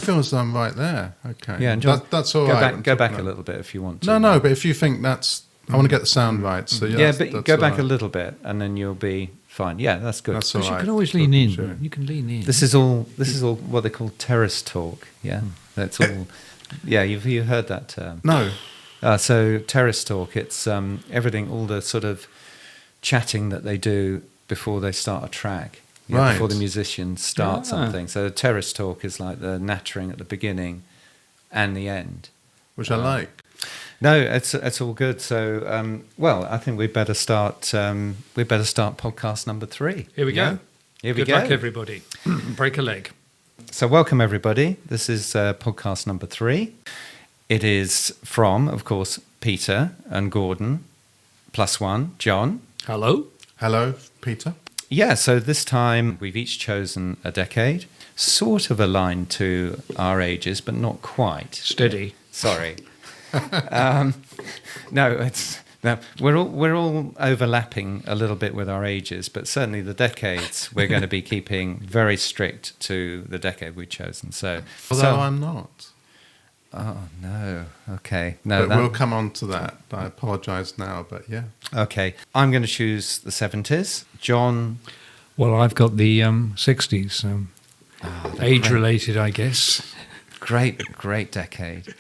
feel as though I'm right there. Okay. Yeah, and John, that's all right. Go back a little bit if you want to. No, but if you think that's... I want to get the sound right. So but go back a little bit and then you'll be fine. Yeah, that's good. That's all right. You can always lean in. Sure. You can lean in. This is all what they call terrace talk. Yeah, that's all. Yeah, you heard that term? No. So terrace talk, it's everything, all the sort of chatting that they do before they start a track, Right. before the musicians start something. So terrace talk is like the nattering at the beginning and the end, Which I like. No, it's all good. So, I think we'd better start. Podcast number 3. Here we go. Here we Good go. luck, everybody. Break a leg. So, welcome everybody. This is podcast number 3. It is from, of course, Peter and Gordon, +1, John. Hello. Hello, Peter. Yeah. So this time we've each chosen a decade, sort of aligned to our ages, but not quite. Steady. Sorry. We're all overlapping a little bit with our ages, but certainly the decades we're going to be keeping very strict to the decade we've chosen. Although I'm not. Oh no. Okay. No. But we'll come on to that. I apologise now, but yeah. Okay. I'm going to choose the 70s. John. Well, I've got the 60s. Age-related, I guess. Great decade.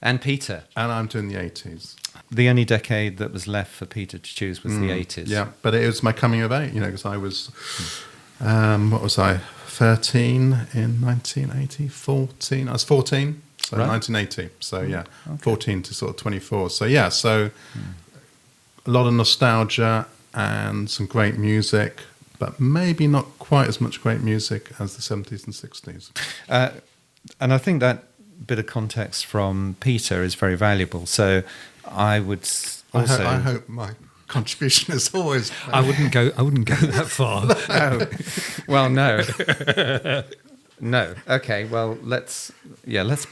And Peter. And I'm doing the 80s. The only decade that was left for Peter to choose was the 80s. Yeah, but it was my coming of age, because I was, what was I, 13 in 1980, 14? I was 14, so Right. 1980. So, yeah, Okay. 14 to sort of 24. So, yeah, a lot of nostalgia and some great music, but maybe not quite as much great music as the 70s and 60s. And I think that bit of context from Peter is very valuable. So I would also... I hope my contribution is always... I wouldn't go that far. No. Well, no. No. Okay, well, let's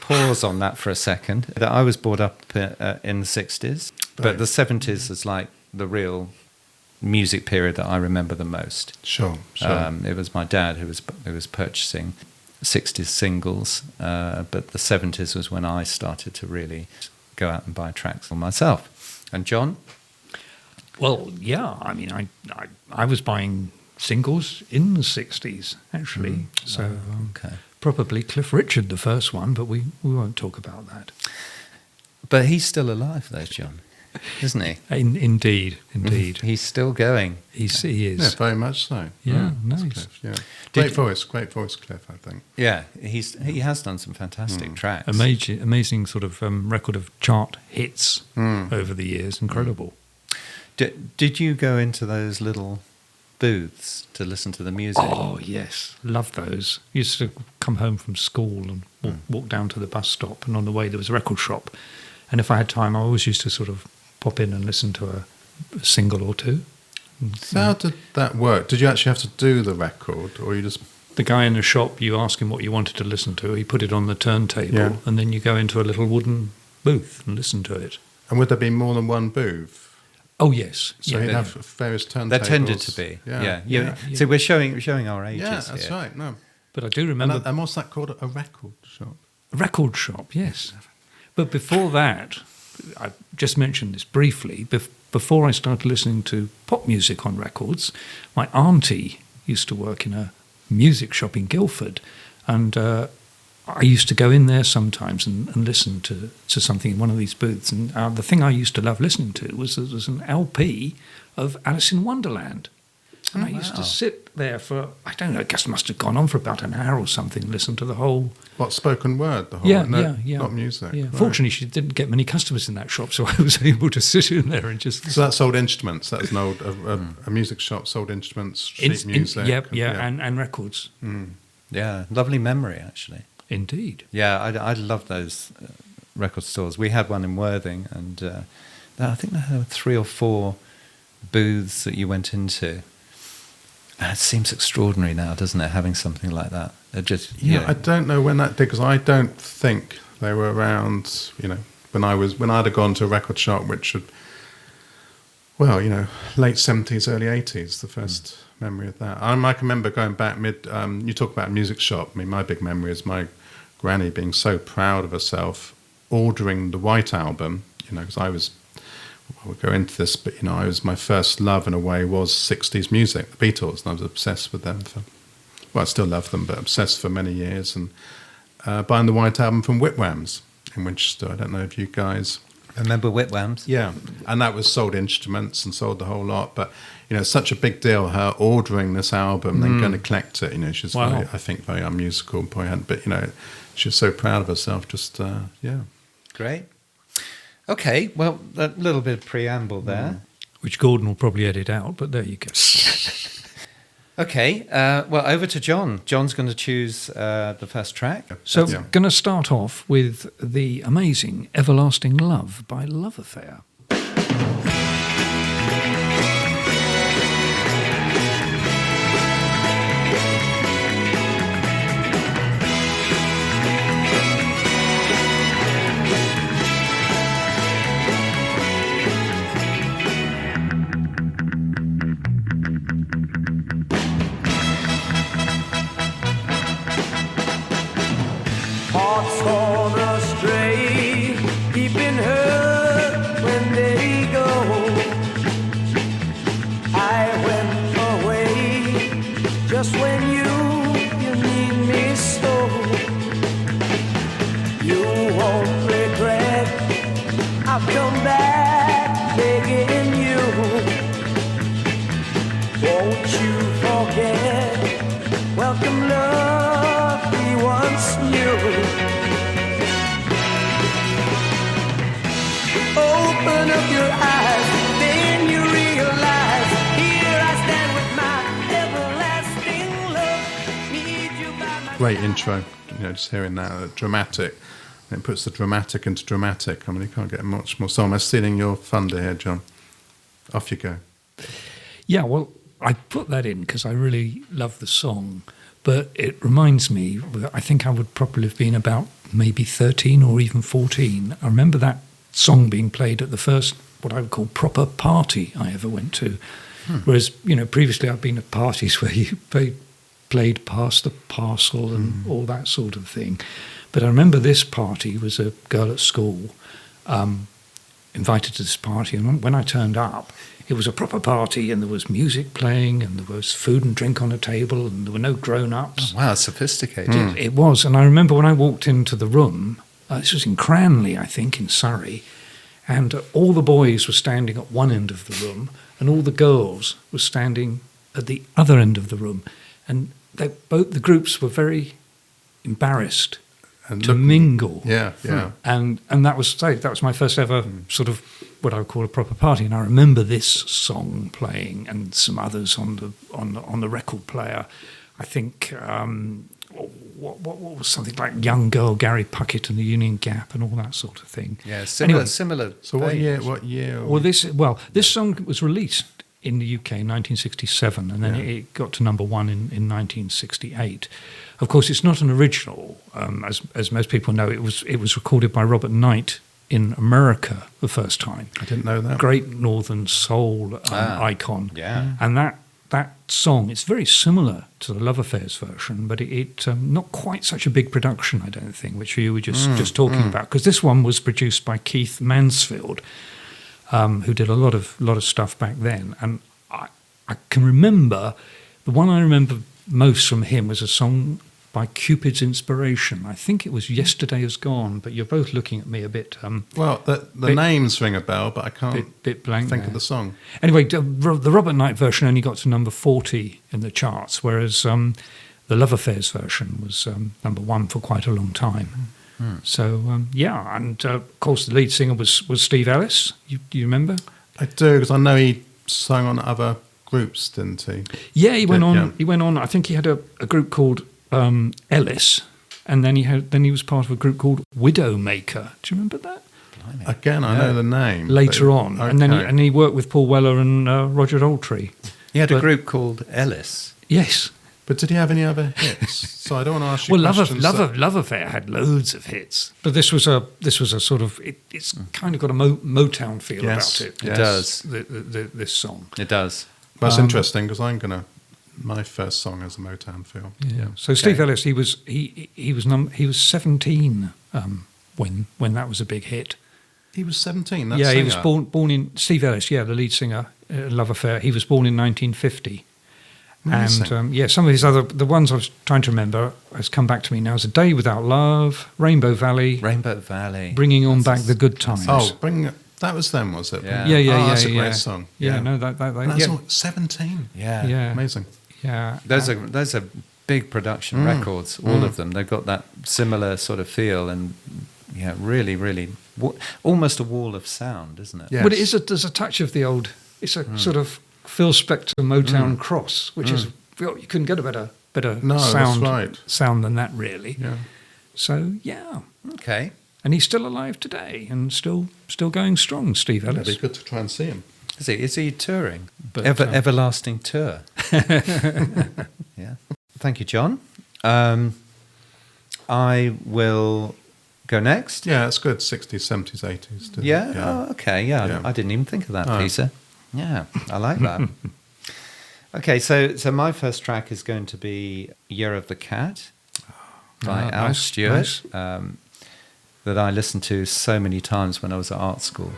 pause on that for a second. I was brought up in the 60s, but the 70s is like the real music period that I remember the most. Sure. It was my dad who was purchasing 60s singles, but the 70s was when I started to really go out and buy tracks for myself. And John? Well, yeah, I mean, I was buying singles in the 60s, actually. Okay. Probably Cliff Richard, the first one, but we won't talk about that. But he's still alive, though, John, isn't he? Indeed. He's still going. He is. Yeah, very much so. Yeah, nice. Cliff, yeah. Great voice, Cliff, I think. Yeah, he has done some fantastic tracks. Amazing sort of record of chart hits over the years. Incredible. Did you go into those little booths to listen to the music? Oh, yes. Love those. Used to come home from school and walk down to the bus stop, and on the way there was a record shop. And if I had time, I always used to sort of pop in and listen to a single or two. So how did that work? Did you actually have to do the record, or you just... The guy in the shop, you ask him what you wanted to listen to, he put it on the turntable, and then you go into a little wooden booth and listen to it. And would there be more than one booth? Oh, yes. So you'd have various turntables. There tended to be. Yeah. So we're showing our ages. Yeah, that's here. right. No, but I do remember. And what's that called? A record shop. A record shop, yes. But before that, I just mentioned this briefly. Before I started listening to pop music on records, my auntie used to work in a music shop in Guildford, and I used to go in there sometimes and listen to something in one of these booths. And the thing I used to love listening to was an LP of Alice in Wonderland. And I used to sit there for, I don't know, I guess it must have gone on for about an hour or something, listen to the whole... What, spoken word? The whole Yeah. Not music. Yeah. Right. Fortunately, she didn't get many customers in that shop, so I was able to sit in there and just... So that sold instruments. That was an old a music shop, sold instruments, sheet music. And records. Yeah, lovely memory, actually. Indeed. Yeah, I love those record stores. We had one in Worthing, and I think there were 3 or 4 booths that you went into. And it seems extraordinary now, doesn't it, having something like that? I don't know when that did, because I don't think they were around, when I'd have gone to a record shop, which would, late 70s, early 80s, the first memory of that. I can remember going back you talk about a music shop. I mean, my big memory is my Granny being so proud of herself, ordering the White Album, because we'll go into this, but, my first love in a way was 60s music, the Beatles, and I was obsessed with them I still love them, but obsessed for many years, and buying the White Album from Whitwams in Winchester. I don't know if you guys... Remember Whitwams? Yeah, and that was sold instruments and sold the whole lot, but, such a big deal, her ordering this album and going to collect it, she's Wow. very unmusical, but, she was so proud of herself, Great. Okay, well, a little bit of preamble there. Which Gordon will probably edit out, but there you go. Okay, well, over to John. John's going to choose the first track. So going to start off with the amazing Everlasting Love by Love Affair. Hearts gone astray, deep in hurt when they go. I went away just when you need me so. You won't regret, I've come back begging you. Won't you forget, welcome love we once knew. Open up your eyes, then you realize, here I stand with my everlasting love. Need you by my Great intro, just hearing that, dramatic. It puts the dramatic into dramatic. I mean, you can't get much more. So am I stealing your thunder here, John? Off you go. Yeah, well, I put that in because I really love the song, but it reminds me, I think I would probably have been about maybe 13 or even 14. I remember that song being played at the first, what I would call proper party I ever went to. Whereas, previously I've been at parties where you played Pass the Parcel and all that sort of thing. But I remember this party was a girl at school invited to this party, and when I turned up, it was a proper party, and there was music playing, and there was food and drink on the table, and there were no grown-ups. Oh, wow, sophisticated. It was, and I remember when I walked into the room, this was in Cranley, I think, in Surrey, and all the boys were standing at one end of the room, and all the girls were standing at the other end of the room, and both the groups were very embarrassed to mingle. Yeah. And that was my first ever sort of what I would call a proper party. And I remember this song playing and some others on the record player. I think what was something like Young Girl, Gary Puckett and the Union Gap and all that sort of thing. Yeah, similar. So what year? This song was released in the UK in 1967, and then it got to number one in 1968. Of course, it's not an original, as most people know. It was recorded by Robert Knight in America the first time. I didn't know that. Great Northern Soul icon. Yeah. And that song, it's very similar to the Love Affairs version, but it not quite such a big production, I don't think, which you were just talking about, because this one was produced by Keith Mansfield, who did a lot of stuff back then. And I can remember, the one I remember most from him was a song by Cupid's Inspiration. I think it was Yesterday Is Gone, but you're both looking at me a bit... the names ring a bell, but I can't bit blank think there. of the song. Anyway, the Robert Knight version only got to number 40 in the charts, whereas the Love Affairs version was number one for quite a long time. So, and of course the lead singer was Steve Ellis. You remember? I do, because I know he sang on other groups, didn't he? Yeah, he went on. I think he had a group called Ellis, and then he was part of a group called Widowmaker. Do you remember that? Blimey. Again, I know the name. Later on, okay. and then he worked with Paul Weller and Roger Daltrey. He had a group called Ellis. Yes. But did he have any other hits? So I don't want to ask you Well, questions. Love Affair had loads of hits, but this was a sort of it's kind of got a Motown feel about it. It does. This song. It does. That's interesting, because I'm going to my first song as a Motown feel. Yeah. So Steve Ellis, he was 17 when that was a big hit. He was 17. Yeah, he was born in Steve Ellis. Yeah, the lead singer, Love Affair. He was born in 1950. Amazing. And some of his the ones I was trying to remember has come back to me now. Is A Day Without Love, Rainbow Valley, Bringing On Back the Good Times. That was them, was it? Yeah. Yeah. That's a great song. Yeah, no, That's all 17. Yeah. Amazing. Yeah. Those are big production records, all of them. They've got that similar sort of feel and really, really, almost a wall of sound, isn't it? Yes. But there's a touch of the old, it's a sort of Phil Spector Motown cross, which is, you couldn't get a better sound than that, really. Yeah. So, yeah. Okay. And he's still alive today and still going strong, Steve Ellis. It'd be good to try and see him. Is he touring? But, everlasting tour. Yeah. Thank you, John. I will go next. Yeah, that's good. 60s, 70s, 80s. Yeah? Oh, okay. Yeah. I didn't even think of that, Peter. Yeah, I like that. Okay, so my first track is going to be Year of the Cat by Al Stewart, that I listened to so many times when I was at art school.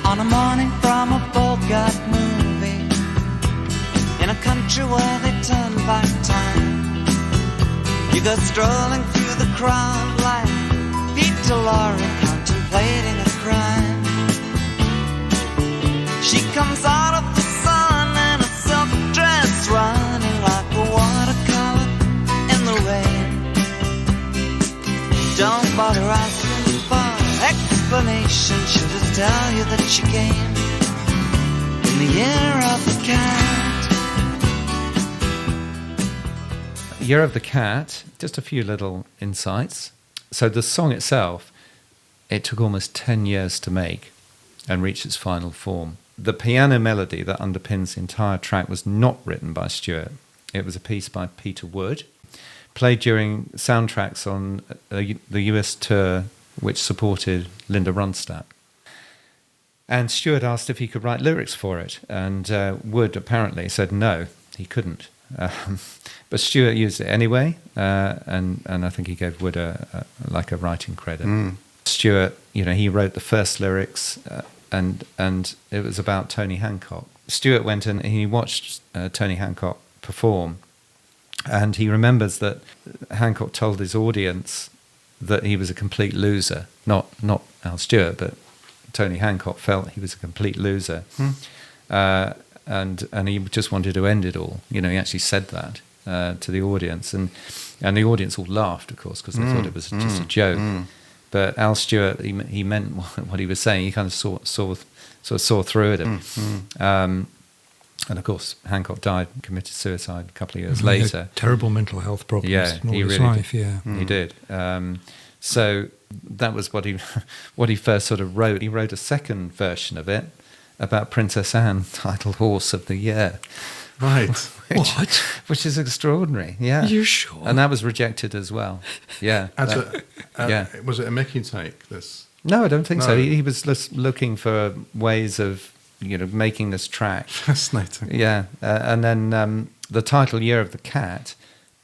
On a morning from a Bogart movie, in a country where they turn back time, you go strolling through the crowd like Peter Lorre contemplating a crime. She comes out of the sun in a silk dress, running like a watercolor in the rain. Don't bother asking for explanation, she'll just tell you that she came in the year of the cat. Year of the Cat, just a few little insights. So the song itself, it took almost 10 years to make and reach its final form. The piano melody that underpins the entire track was not written by Stewart. It was a piece by Peter Wood, played during soundtracks on the US tour which supported Linda Ronstadt. And Stewart asked if he could write lyrics for it, and Wood apparently said no, he couldn't. But Stewart used it anyway, and I think he gave Wood a writing credit. Stewart, he wrote the first lyrics, and it was about Tony Hancock. Stewart went and he watched Tony Hancock perform, and he remembers that Hancock told his audience that he was a complete loser. Not Al Stewart, but Tony Hancock felt he was a complete loser. And he just wanted to end it all. He actually said that to the audience. And the audience all laughed, of course, because they thought it was just a joke. But Al Stewart, he meant what he was saying. He kind of saw through it. And of course, Hancock died and committed suicide a couple of years later. Terrible mental health problems in all he his really life, did. He did. So that was what he first sort of wrote. He wrote a second version of it about Princess Anne, titled Horse of the Year. Right. Which is extraordinary, yeah. You sure? And that was rejected as well. Yeah. Was it a Mickey take, this? No, I don't think so. No. He was just looking for ways of, making this track. Fascinating. Yeah. And then the title Year of the Cat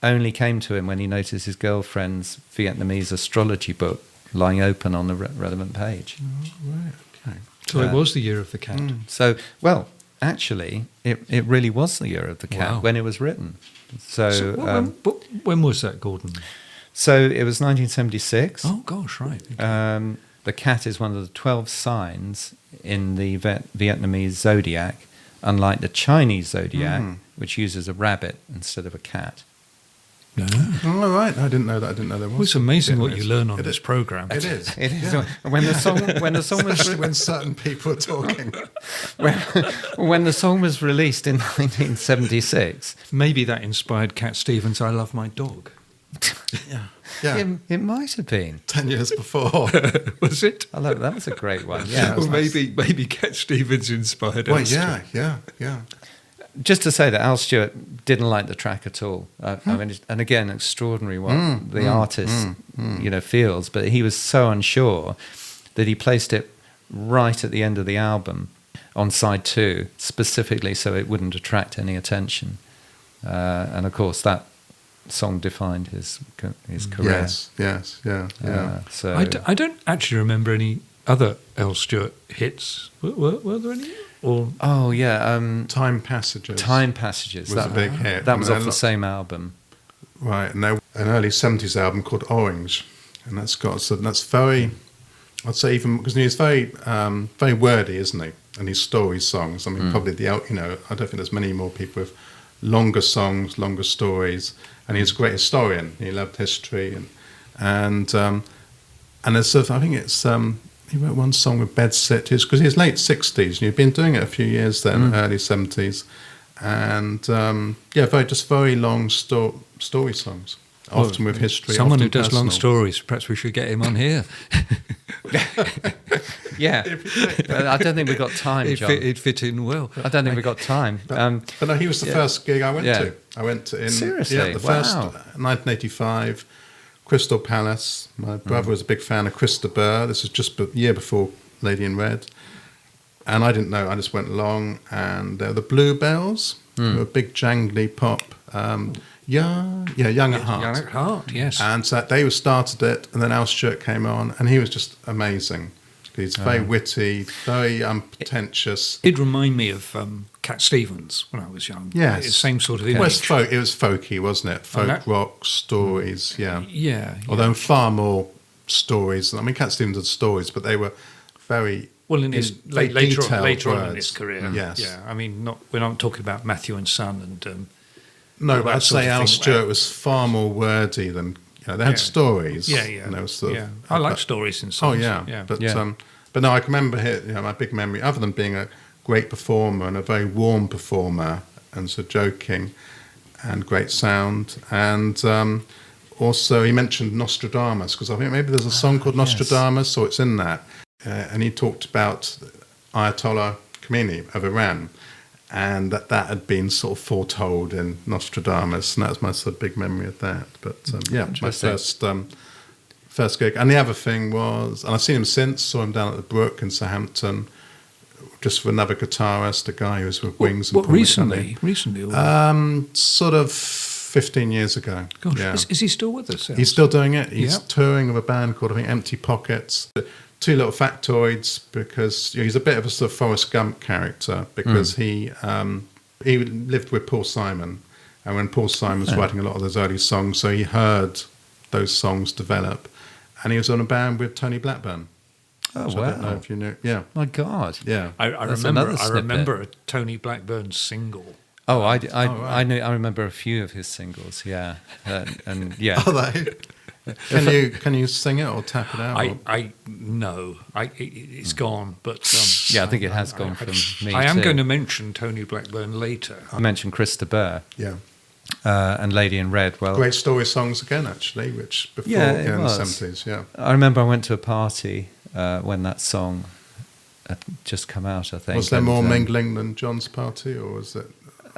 only came to him when he noticed his girlfriend's Vietnamese astrology book lying open on the relevant page. Oh, right, okay. So it was the year of the cat. So, well, actually, it really was the Year of the Cat when it was written. So, when was that, Gordon? So it was 1976. Oh, gosh, right. The cat is one of the 12 signs in the Vietnamese zodiac, unlike the Chinese zodiac, which uses a rabbit instead of a cat. No. Oh, right. I didn't know that. I didn't know there was. Well, it's amazing what you Vietnamese. learn on It this is. program. It is. It is. Yeah. When the song was Especially when certain people are talking. when the song was released in 1976. Maybe that inspired Cat Stevens' "I Love My Dog." Yeah. It might have been. 10 years before. Was it? I love that was a great one. Yeah. Well, maybe Cat Stevens inspired Well, us. yeah. Just to say that Al Stewart didn't like the track at all. I mean, and again, extraordinary what the artist, feels. But he was so unsure that he placed it right at the end of the album on side 2, specifically so it wouldn't attract any attention. And of course, that song defined his career. Yes, yeah. So I don't actually remember any other Al Stewart hits. Were there any? Or oh yeah, Time Passages. Time Passages was a big hit. That was I mean, off the same album. Right, and an early 70s album called Orange. And that's very, I'd say even, because he's very, very wordy, isn't he? And his story songs. I mean, probably I don't think there's many more people with longer songs, longer stories. And he's a great historian. He loved history. And there's sort of, I think it's, he wrote one song with Bed Sitters, because he's late 60s, and he'd been doing it a few years then, early 70s. And, very long story songs, often with history. someone often who does personal. long stories. Perhaps we should get him on here. Yeah, but I don't think we've got time, John. It'd fit in well. I don't think we've got time. But no, he was the first gig I went Yeah. to. I went to Seriously? the first Wow. 1985, Crystal Palace. My brother was a big fan of Krista Burr. This was just a year before Lady in Red. And I didn't know. I just went along, and there were the Bluebells, who were a big jangly pop. Young at Heart. Young at Heart, yes. And so they started it, and then Al Stewart came on, and he was just amazing. He's very witty, very unpretentious. It'd remind me of Cat Stevens when I was young. Yes. It's the same sort of Well, image. it was folky, wasn't it? Folk that- rock, stories, yeah. Yeah. Although far more stories. I mean, Cat Stevens had stories, but they were very Well, in his very later detailed on in words. his career. Yes. Yeah. I mean, we're not talking about Matthew and Son and No, all but that I'd sort say of Al thing. Stewart was far more wordy than, they had stories. Yeah. And there was sort of- Yeah. I like stories in songs. Oh, yeah. Yeah. But no, I can remember my big memory, other than being a great performer and a very warm performer, and so joking, and great sound. And also, he mentioned Nostradamus, because I think maybe there's a song called Nostradamus, or it's in that. And he talked about Ayatollah Khomeini of Iran, and that had been sort of foretold in Nostradamus, and that was my sort of big memory of that. But my Interesting. first gig. And the other thing was, and I've seen him since, saw him down at the Brook in Southampton, just with another guitarist, a guy who was with Wings and What Paul recently? Recently? Or, sort of 15 years ago. gosh, Yeah. is he still with us? He's still doing it. He's Yeah. touring with a band called, I think, Empty Pockets. Two little factoids, because he's a bit of a sort of Forrest Gump character, because he lived with Paul Simon, and when Paul Simon was writing a lot of those early songs, so he heard those songs develop, and he was on a band with Tony Blackburn. Oh, So I don't know wow. if you knew. Yeah, My God. yeah. I That's remember. another I snippet. remember a Tony Blackburn single. Oh, I right. I remember a few of his singles. Yeah, and yeah. Are they? Can you sing it or tap it out? It's gone. But Yeah, I think it has gone from me. I am too. going to mention Tony Blackburn later. I mentioned Krista Burr Yeah. and Lady in Red. Well, Great story songs again, actually, which before Yeah, it in the was. 70s, yeah. I remember I went to a party when that song had just come out. I think. Was there and, more mingling than John's party, or was it?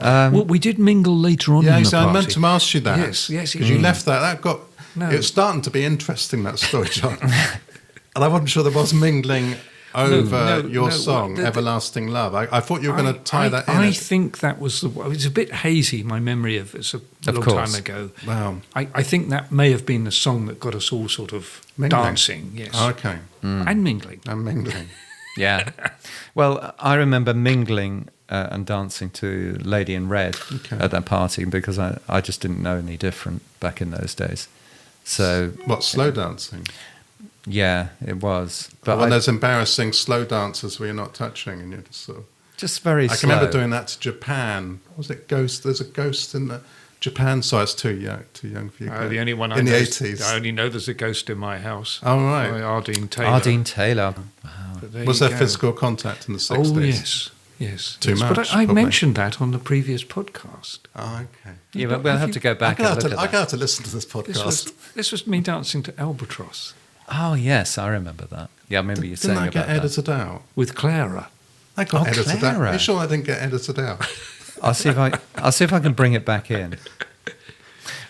Well, we did mingle later on Yeah, in the so party. I meant to ask you that. Yes, Because you left that. That got. No. It was starting to be interesting, that story, John. And I wasn't sure there was mingling over your song, Everlasting Love. I thought you were going to tie that in. I think that was it's a bit hazy, my memory of it's a long course. time ago. Wow. I think that may have been the song that got us all sort of Mingling. dancing, yes. Okay. And mingling. And mingling. Yeah. Well, I remember mingling and dancing to Lady in Red at that party because I just didn't know any different back in those days. So What, slow dancing? yeah, it was. But But when I, there's embarrassing slow dances where you're not touching and you're just sort of... just very I slow. can remember doing that to Japan. What was it Ghost? There's a Ghost in the Japan, so it's too young for you. The only one in the know 80s. I only know there's a ghost in my house. Oh, right. By Ardeen Taylor. Ardeen Taylor. Was there physical contact in the 60s? Oh, yes. Too much, But I probably. mentioned that on the previous podcast. Oh, okay. Yeah, but we'll have to go back and look at I'm going to that. have to listen to this podcast. This was me dancing to Albatross Oh, yes, I remember that. Yeah, I remember you saying Didn't I about get edited out? with Clara. I got Oh, edited Clara. out. Are you sure I didn't get edited out? that. I'll see if I can bring it back in.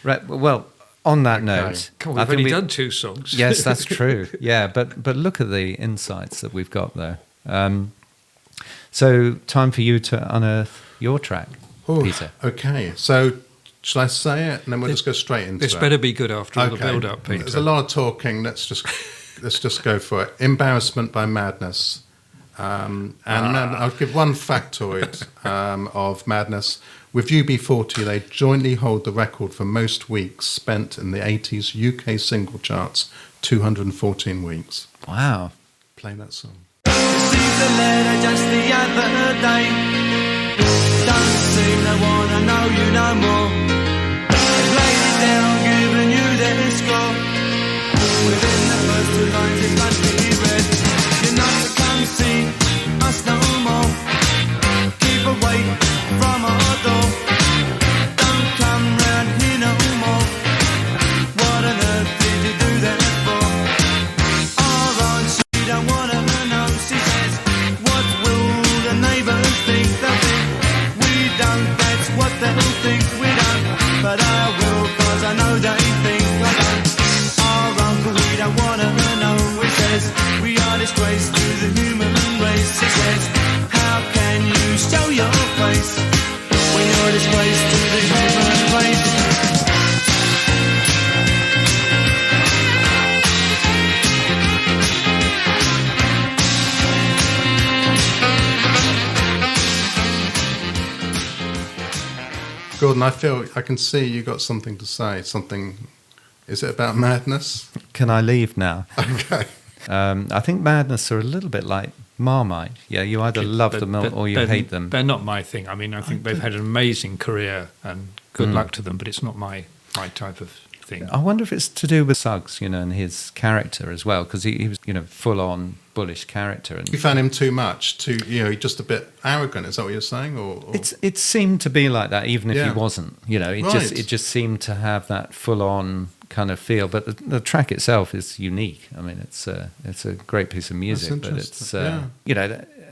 Right. Well, on that note, Come on, I we've think only done 2 songs. Yes, that's true. Yeah, but look at the insights that we've got there. So, time for you to unearth your track, Oh, Peter. okay. So, shall I say it, and then we'll just go straight into This it? better be good after all the build-up, Peter. There's a lot of talking. Let's just go for it. Embarrassment by Madness. And then I'll give one factoid of Madness. With UB40, they jointly hold the record for most weeks spent in the 80s UK single charts, 214 weeks. Wow. Play that song. Received a letter just the other day. Don't seem to wanna know you no more. They've laid it down, giving you their score. Within the first 2 lines it must be read. You're not to come see us no more. Keep away from our door. Don't come round here no more. What on earth did you do that for? Alright, she don't wanna know. She says, what will the neighbours think? They'll think we don't, that's what they'll think. We don't, but I will, cause I know they think I don't. Our uncle, we don't wanna know. He says, we are disgrace to the human race. He says, how can you show your face when you're a disgrace to the human race? Gordon, I can see you got something to say. Something. Is it about Madness? Can I leave now? Okay. I think Madness are a little bit like Marmite. Yeah, you either love them or you hate them. They're not my thing. I mean, I think they've had an amazing career and good luck to them, but it's not my type of thing. I wonder if it's to do with Suggs, and his character as well, because he was, full-on bullish character. And You found him too much, just a bit arrogant. Is that what you're saying? Or it seemed to be like that, even if Yeah. he wasn't. Right. It just seemed to have that full-on kind of feel. But the track itself is unique. I mean, it's a great piece of music, but it's interesting,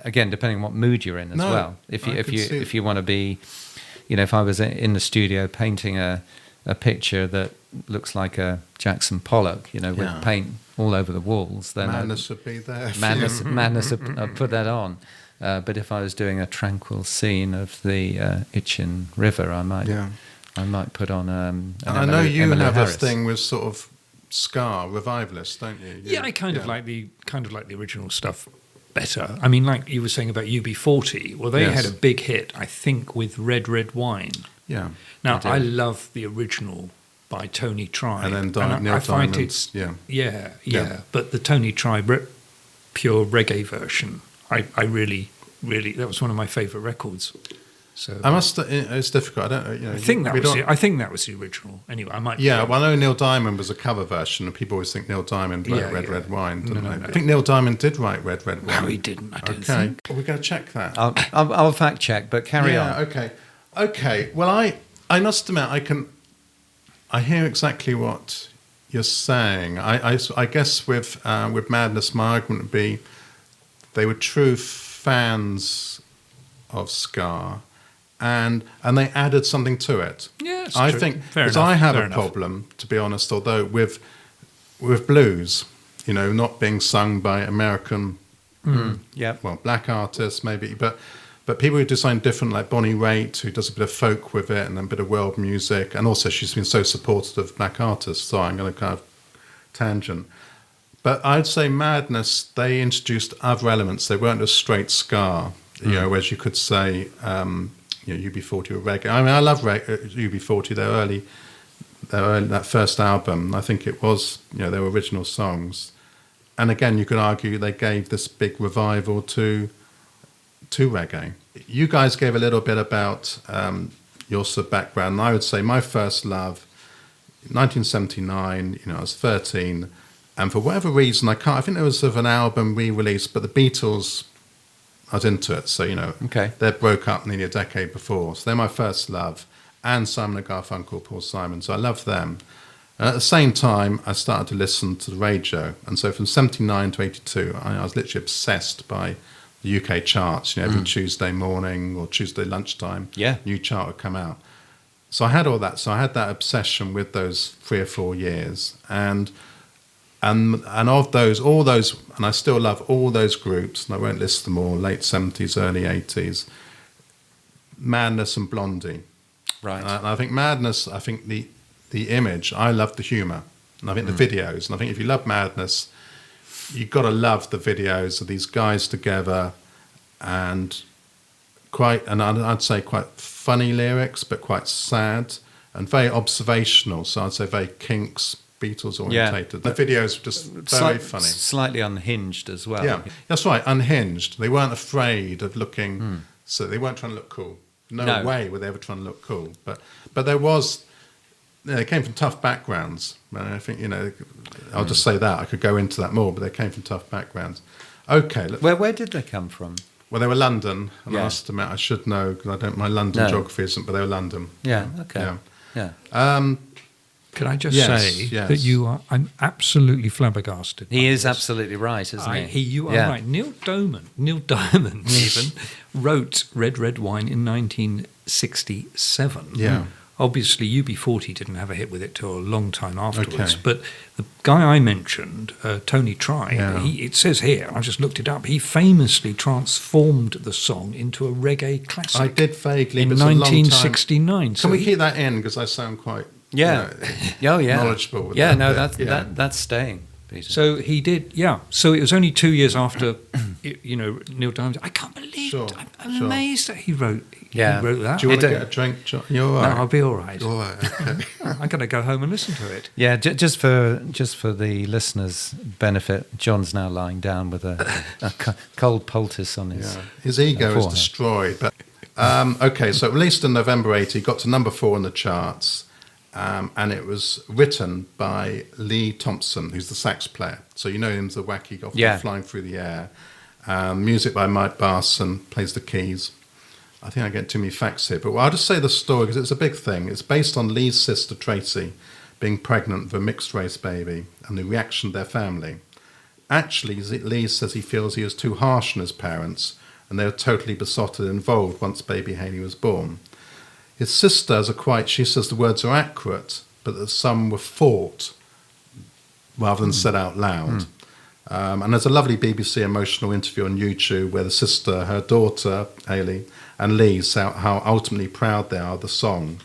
again, depending on what mood you're in as No, well. I can see it. If you want to be, if I was in the studio painting a picture that looks like a Jackson Pollock, with paint all over the walls, then Madness would be there. Madness, I'd put that on. But if I was doing a tranquil scene of the Itchen River, I might put on. I know you Emily have Harris. a thing with sort of ska revivalists, don't you? Yeah, I kind of like the original stuff better. I mean, like you were saying about UB40. Well, they Yes. had a big hit, I think, with Red Red Wine. Yeah. Now, I love the original by Tony Tribe. And then Neil I find Diamond's, yeah. But the Tony Tribe pure reggae version, I really, that was one of my favourite records. So I must. It's difficult. I don't. I think that was the original. Anyway, I might. Yeah, well, I know Neil Diamond was a cover version, and people always think Neil Diamond wrote Red Red Wine, didn't they? No. I think Neil Diamond did write Red Red Wine. No, he didn't. I don't Okay, think. well, we're going to check that. I'll fact check, but carry on. Okay. Well, I must admit, I hear exactly what you're saying. I guess with Madness, my argument would be they were true fans of ska, and they added something to it. Yeah, it's I true. think Fair because enough, I have fair a enough. problem, to be honest. Although with blues, not being sung by American, black artists maybe, but people who do something different, like Bonnie Raitt, who does a bit of folk with it and then a bit of world music, and also she's been so supportive of black artists. So I'm going to kind of tangent. But I'd say Madness, they introduced other elements. They weren't a straight ska, as you could say, UB40 or reggae. I mean, I love UB40. Their early, that first album, I think it was, their original songs. And again, you could argue they gave this big revival to reggae. You guys gave a little bit about your sort of background. And I would say my first love, 1979, I was 13, and for whatever reason, I think there was sort of an album re-release, but the Beatles, I was into it. So, Okay. they broke up nearly a decade before. So they're my first love. And Simon & Garfunkel, Paul Simon. So I love them. And at the same time, I started to listen to the radio. And so from 79 to 82, I was literally obsessed by the UK charts. Every Tuesday morning or Tuesday lunchtime, new chart would come out. So I had all that. So I had that obsession with those 3 or 4 years. And of those, all those, and I still love all those groups, and I won't list them all, late 70s, early 80s, Madness and Blondie. Right. And I think Madness, I think the image, I love the humour, and I think the videos, and I think if you love Madness, you've got to love the videos of these guys together, and I'd say quite funny lyrics, but quite sad, and very observational, so I'd say very Kinks, Beatles orientated. The videos were just very funny. Slightly unhinged as well. Yeah, that's right, unhinged. They weren't afraid of looking, so they weren't trying to look cool. No way were they ever trying to look cool. But there was, they came from tough backgrounds. And I think, I'll just say that. I could go into that more, but they came from tough backgrounds. Okay. Where did they come from? Well, they were London, and I must admit, I should know, because my London geography isn't, but they were London. Yeah, okay. Yeah. Can I just say that I'm absolutely flabbergasted. He is absolutely right, isn't he? You are right. Neil Diamond even wrote Red Red Wine in 1967. Yeah. Obviously, UB40 didn't have a hit with it till a long time afterwards. Okay. But the guy I mentioned, Tony Tribe, it says here, I just looked it up, he famously transformed the song into a reggae classic. I did vaguely, in but it's a long time. 1969. Can we keep that in, because I sound quite... knowledgeable with that. That's staying, Peter. So he did, So it was only 2 years after, Neil Diamond. I can't believe it. I'm amazed that he wrote that. Do you want to get a drink, John? You're all right. No, I'll be all right. All right, okay. I'm going to go home and listen to it. Yeah, just for the listeners' benefit, John's now lying down with a cold poultice on his ego is forehead. destroyed. But okay, so released in November 80, got to number 4 in the charts. And it was written by Lee Thompson, who's the sax player. So you know him as the wacky guy flying through the air. Music by Mike Barson, plays the keys. I think I get too many facts here, but I'll just say the story because it's a big thing. It's based on Lee's sister Tracy being pregnant with a mixed-race baby and the reaction of their family. Actually, Lee says he feels he was too harsh on his parents and they were totally besotted and involved once baby Haley was born. His sisters she says the words are accurate, but that some were thought rather than said out loud. And there's a lovely BBC emotional interview on YouTube where the sister, her daughter, Haley, and Lee say how ultimately proud they are of the song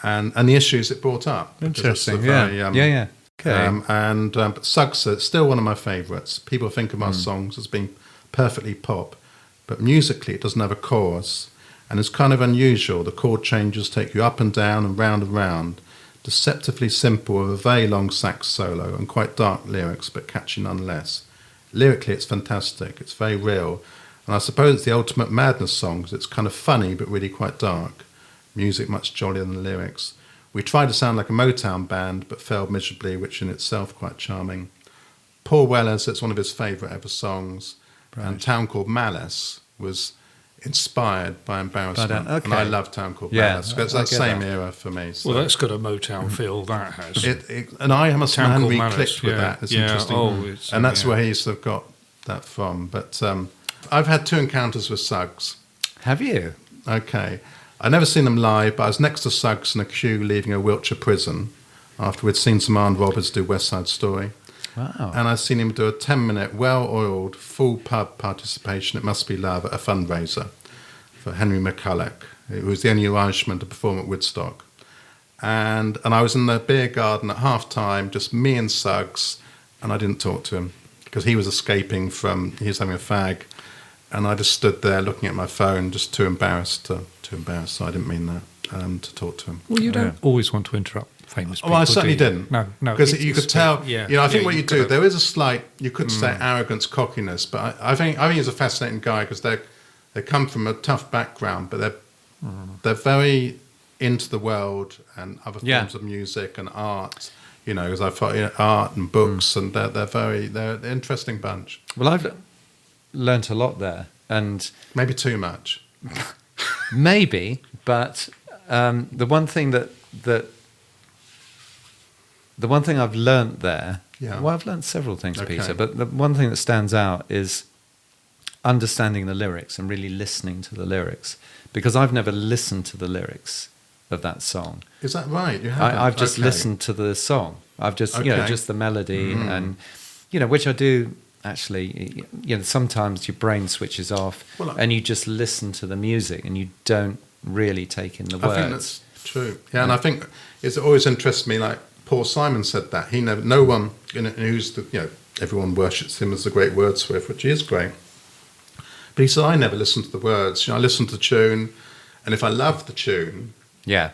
and the issues it brought up. Interesting, Okay. But Suggs, it's still one of my favourites. People think of our songs as being perfectly pop, but musically it doesn't have a chorus. And it's kind of unusual. The chord changes take you up and down and round and round. Deceptively simple with a very long sax solo and quite dark lyrics, but catchy nonetheless. Lyrically, it's fantastic. It's very real. And I suppose it's the ultimate Madness song because it's kind of funny, but really quite dark. Music much jollier than the lyrics. We tried to sound like a Motown band, but failed miserably, which in itself quite charming. Paul Weller's, it's one of his favourite ever songs. Right. And Town Called Malice was inspired by Embarrassment. And I love Town Called Malice. It's that same era for me. So. Well, that's got a Motown feel, that has. And I must have Town Called clicked with that. It's interesting. And that's where he sort of got that from. But I've had 2 encounters with Suggs. Have you? Okay. I'd never seen them live, but I was next to Suggs in a queue leaving a Wiltshire prison after we'd seen some Armed Robbers do West Side Story. Wow. And I'd seen him do a 10-minute, well-oiled, full pub participation, It Must Be Love, at a fundraiser for Henry McCulloch, who was the only Irishman to perform at Woodstock. And I was in the beer garden at half-time, just me and Suggs, and I didn't talk to him because he was escaping he was having a fag. And I just stood there looking at my phone, just too embarrassed, so I didn't mean that, to talk to him. Well, you don't always want to interrupt famous people. Well, I certainly didn't. No. Because you could tell, I think what you do, there is a slight, you could say arrogance, cockiness, but I think he's a fascinating guy because they come from a tough background, but they're very into the world and other Yeah. forms of music and art. You know, because I thought art and books, and they're an interesting bunch. Well, I've learnt a lot there, and Maybe too much. maybe, but the one thing I've learnt there. Yeah. Well, I've learnt several things, Okay. Peter, but the one thing that stands out is understanding the lyrics and really listening to the lyrics, because I've never listened to the lyrics of that song. Is that right? You haven't? I've just Okay. listened to the song. I've just, Okay. just the melody, and which I do actually. Sometimes your brain switches off, Well, and you just listen to the music, and you don't really take in the words. I think that's true. Yeah, and I think it always interests me. Like Paul Simon said that no one, who's everyone worships him as a great wordsmith, which he is great. But he said, I never listen to the words. I listen to the tune, and if I love the tune, Yeah.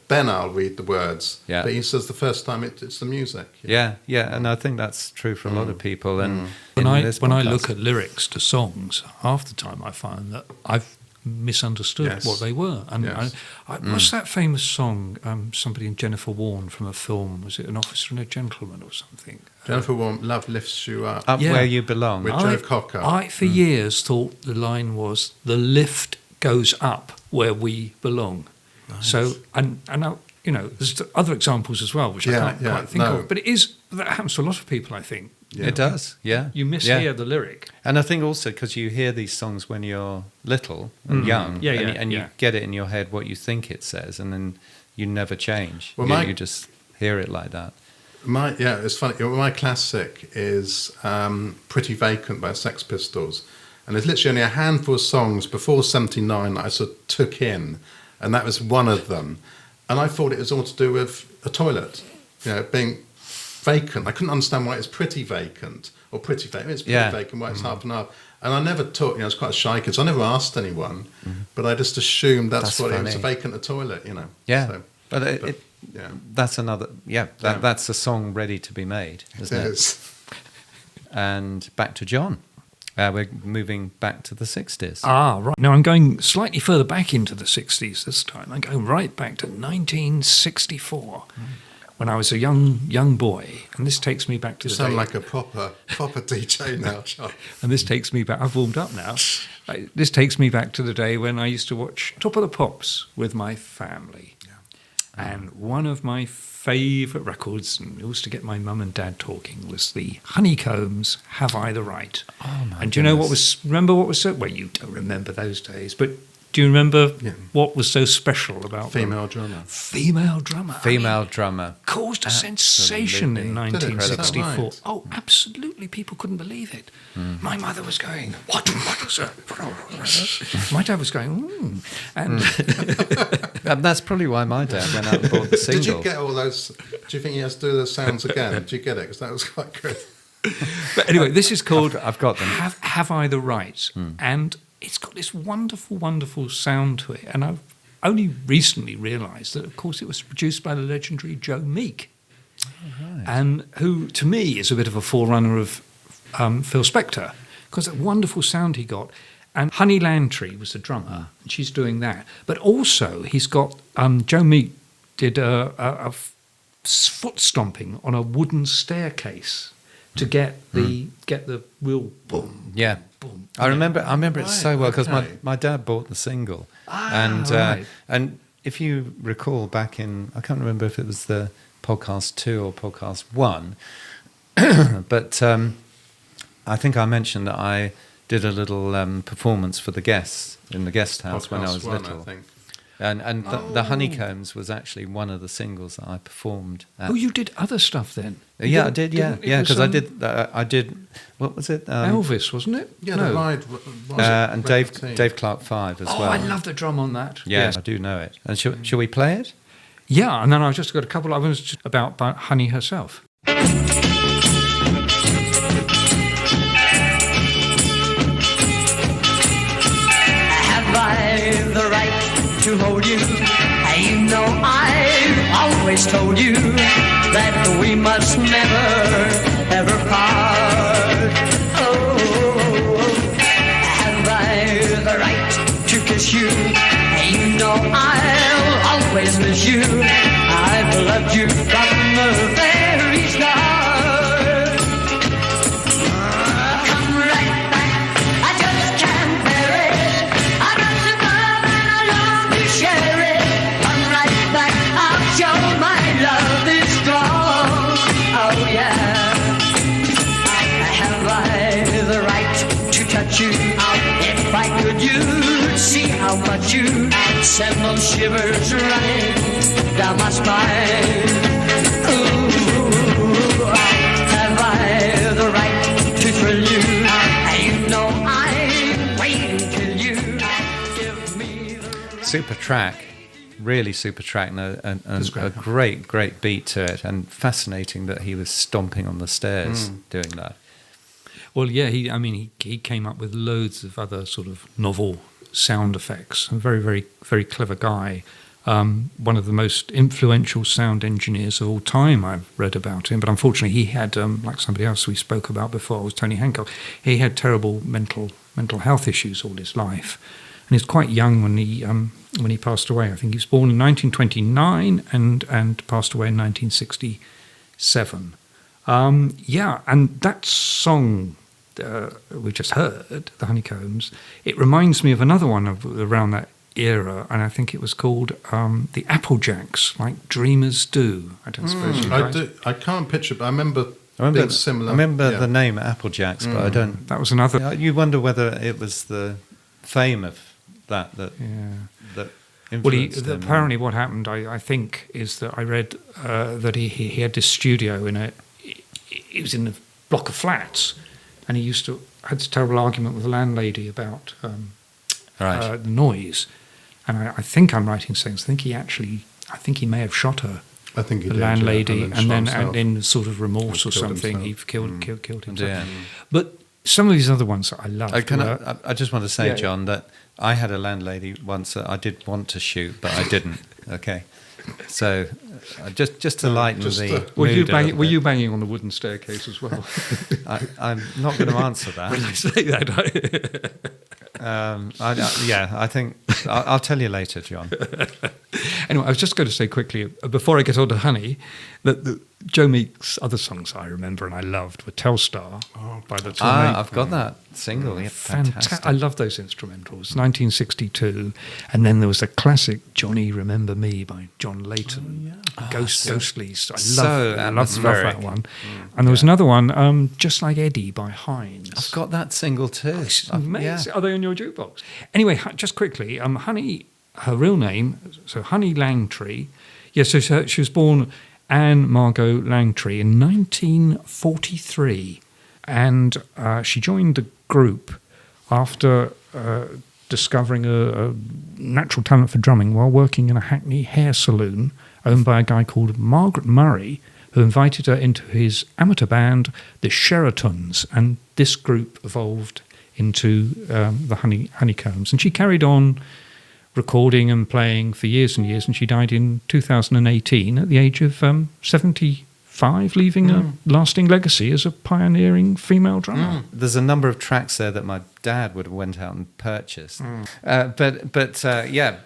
then I'll read the words. Yeah. But he says the first time it's the music. Yeah, and I think that's true for a lot of people. And When in I this when I podcast- look at lyrics to songs, half the time I find that I've misunderstood Yes. what they were. And Yes. what's that famous song? Somebody in Jennifer Warren from a film. Was it An Officer and a Gentleman or something? Jennifer Warren, love lifts you up. Up Yeah. where you belong. With Joe Cocker. I for years thought the line was "the lift goes up where we belong." So and there's other examples as well, which I can't quite think of. But that happens to a lot of people, I think. Yeah. It does, yeah. You mishear the lyric. And I think also because you hear these songs when you're little and young, Yeah, and you get it in your head what you think it says, and then you never change. Well, You just hear it like that. It's funny. My classic is "Pretty Vacant" by Sex Pistols, and there's literally only a handful of songs before '79 that I sort of took in, and that was one of them. And I thought it was all to do with a toilet, being vacant. I couldn't understand why it's pretty vacant or pretty vacant. It's pretty vacant. Why it's half and half. And I never taught. I was quite a shy kid, so I never asked anyone. But I just assumed that's what it was. funny. A vacant a toilet, Yeah, So, but yeah. that's another. That's a song ready to be made, isn't it? It is. And back to John. We're moving back to the 60s. Ah, right. Now I'm going slightly further back into the 60s this time. I'm going right back to 1964 when I was a young boy. And this takes me back to You the sound day. like a proper DJ now, Charles. And this takes me back. I've warmed up now. This takes me back to the day when I used to watch Top of the Pops with my family. And one of my favourite records, and it was to get my mum and dad talking, was the Honeycombs' "Have I the Right?" Oh my And do you know goodness. remember what was so? Well, you don't remember those days, but do you remember Yeah. what was so special about them? Female drummer. Female drummer. Female drummer. Caused a sensation in Absolutely. Did it? Is that 1964. right? Oh, absolutely. People couldn't believe it. My mother was going, what is that? My dad was going, And And that's probably why my dad went out and bought the single. Did you get all those? Do you think he has to do those sounds again? Did you get it? Because that was quite good. But anyway, this is called I've got them. Have I the Right? And it's got this wonderful, wonderful sound to it. And I've only recently realised that, of course, it was produced by the legendary Joe Meek. And who, to me, is a bit of a forerunner of Phil Spector, because that wonderful sound he got. And Honey Landry was the drummer, and she's doing that. But also, he's got Joe Meek did a foot stomping on a wooden staircase to get the real boom. Yeah. Boom. I remember it so Right, well because okay. my dad bought the single. Right. And if you recall back in, I can't remember if it was the podcast 2 or podcast 1, but I think I mentioned that I did a little performance for the guests in the guest house when I was Podcast one, little. I think. And the Honeycombs was actually one of the singles that I performed at. Oh, you did other stuff then? Yeah, I did, yeah. Didn't- it Yeah, was, because I did, what was it? Elvis, wasn't it? Yeah, No. the ride. And Dave Clark 5 as Oh, well. I love the drum on that. Yeah, Yes. I do know it. And shall we play it? Yeah, and then I've just got a couple of others about Honey herself. Have I the right to hold you? You know I've always told you that we must never, ever part. Oh, have I the right to kiss you? You know I'll always without you. If I could, you'd see how much you send those shivers running down my spine. Ooh, have I the right to thrill you? You know I'm waiting till you give me the... Super track. Really super track, and a great beat to it, and fascinating that he was stomping on the stairs doing that. Well, yeah, he came up with loads of other sort of novel sound effects. A very, very, very clever guy. One of the most influential sound engineers of all time. I've read about him, but unfortunately, he had, like somebody else we spoke about before, was Tony Hancock. He had terrible mental health issues all his life, and he was quite young when he passed away. I think he was born in 1929 and passed away in 1967. And that song we just heard, the Honeycombs, it reminds me of another one around that era, and I think it was called the Applejacks, like dreamers do. I don't suppose you guys... I can't picture, but I remember being similar. I remember the name Applejacks, but I don't... That was another... You wonder whether it was the fame of that influenced him. Apparently what happened, I think, is that I read that he had this studio it was in a block of flats, and he had this terrible argument with the landlady about the noise. And I think I'm right in saying, I think he may have shot her. I think he the did, landlady, yeah, and in sort of remorse or something, he killed himself. Yeah. But some of these other ones that I love. I just want to say, John, that I had a landlady once that I did want to shoot, but I didn't. Okay, so just to lighten the mood. Were you banging on the wooden staircase as well? I'm not going to answer that. When I say that, I think I'll tell you later, John. Anyway, I was just going to say quickly, before I get on to Honey, that Joe Meek's other songs I remember and I loved were Telstar by the Tornado. I've got that single. Yeah, fantastic. I love those instrumentals. 1962. And then there was a classic Johnny Remember Me by John Layton. Ghostly. I love that one. And there was another one, Just Like Eddie by Hines. I've got that single too. It's amazing. Are they on your jukebox? Anyway, just quickly, Honey, her real name, so Honey Langtry. Yeah, so she was born Anne Margot Langtry in 1943. And she joined the group after discovering a natural talent for drumming while working in a Hackney hair saloon owned by a guy called Margaret Murray, who invited her into his amateur band, the Sheratons, and this group evolved into the Honeycombs. And she carried on recording and playing for years and years, and she died in 2018 at the age of 75, leaving a lasting legacy as a pioneering female drummer. There's a number of tracks there that my dad would have went out and purchased. But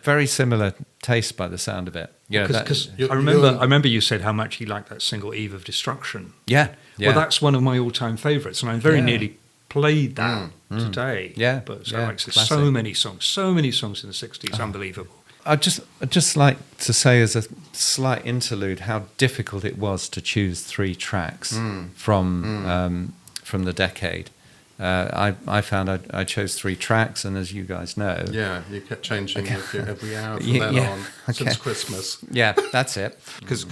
very similar taste by the sound of it. Because I remember you said how much he liked that single Eve of Destruction. Yeah. Well, that's one of my all-time favourites, and I very nearly played that today. Yeah. But so many songs in the 60s, unbelievable. I'd just like to say as a slight interlude how difficult it was to choose 3 tracks from the decade. I found I chose 3 tracks, and as you guys know... Yeah, you kept changing every hour from then on, since Christmas. Yeah, that's it. Because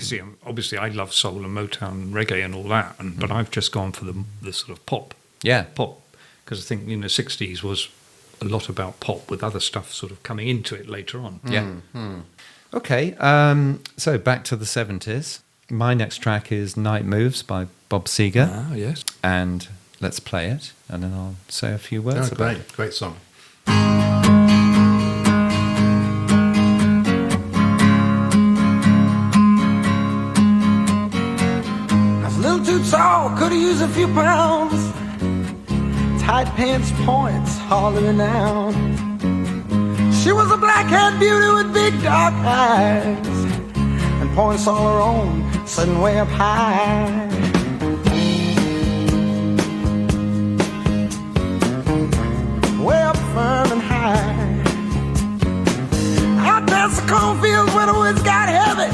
obviously I love soul and Motown and reggae and all that, but I've just gone for the sort of pop. Yeah. Pop. Because I think, 60s was a lot about pop with other stuff sort of coming into it later on. Yeah. Okay, so back to the 70s. My next track is Night Moves by Bob Seger. Ah, yes. And let's play it, and then I'll say a few words about it. Great song. I was a little too tall, could've used a few pounds. Tight pants points, hollering out. She was a black-haired beauty with big dark eyes, and points all her own, sitting way up high. Way up firm and high. Out past the cornfields where the woods got heavy.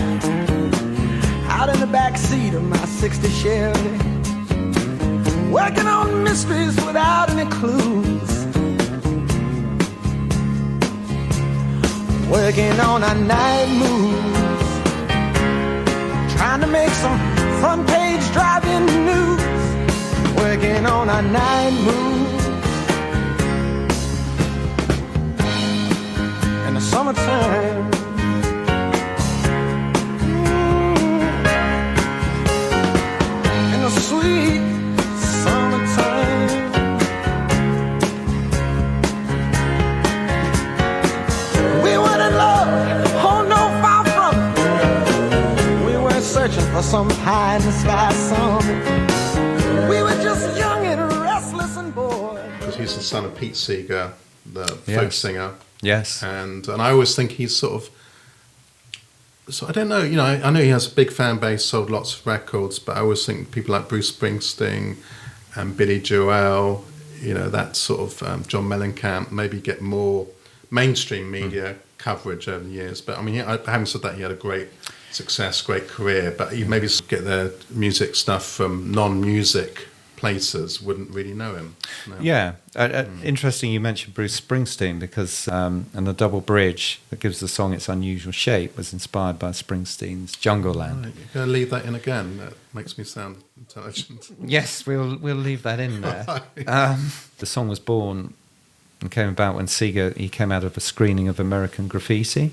Out in the back seat of my 60 Chevy. Working on mysteries without any clues. working on our night moves, trying to make some front page driving news, working on our night moves. In the summertime, in the sweet summertime, we weren't in love, oh no, far from it. We weren't searching for some high in the sky summit. We were just young and restless and bored. Because he's the son of Pete Seeger, the folk singer. Yes. And I always think he's sort of, so I don't know, you know, I know he has a big fan base, sold lots of records, but I always think people like Bruce Springsteen and Billy Joel, you know, that sort of John Mellencamp, maybe get more mainstream media coverage over the years. But I mean, having said that, he had a great success, great career, but you maybe get their music stuff from non-music places wouldn't really know him. No. Yeah. Interesting you mentioned Bruce Springsteen because and the double bridge that gives the song its unusual shape was inspired by Springsteen's Jungle Land. Right, you're going to leave that in again? That makes me sound intelligent. Yes, we'll leave that in there. The song was born and came about when Seeger, he came out of a screening of American Graffiti,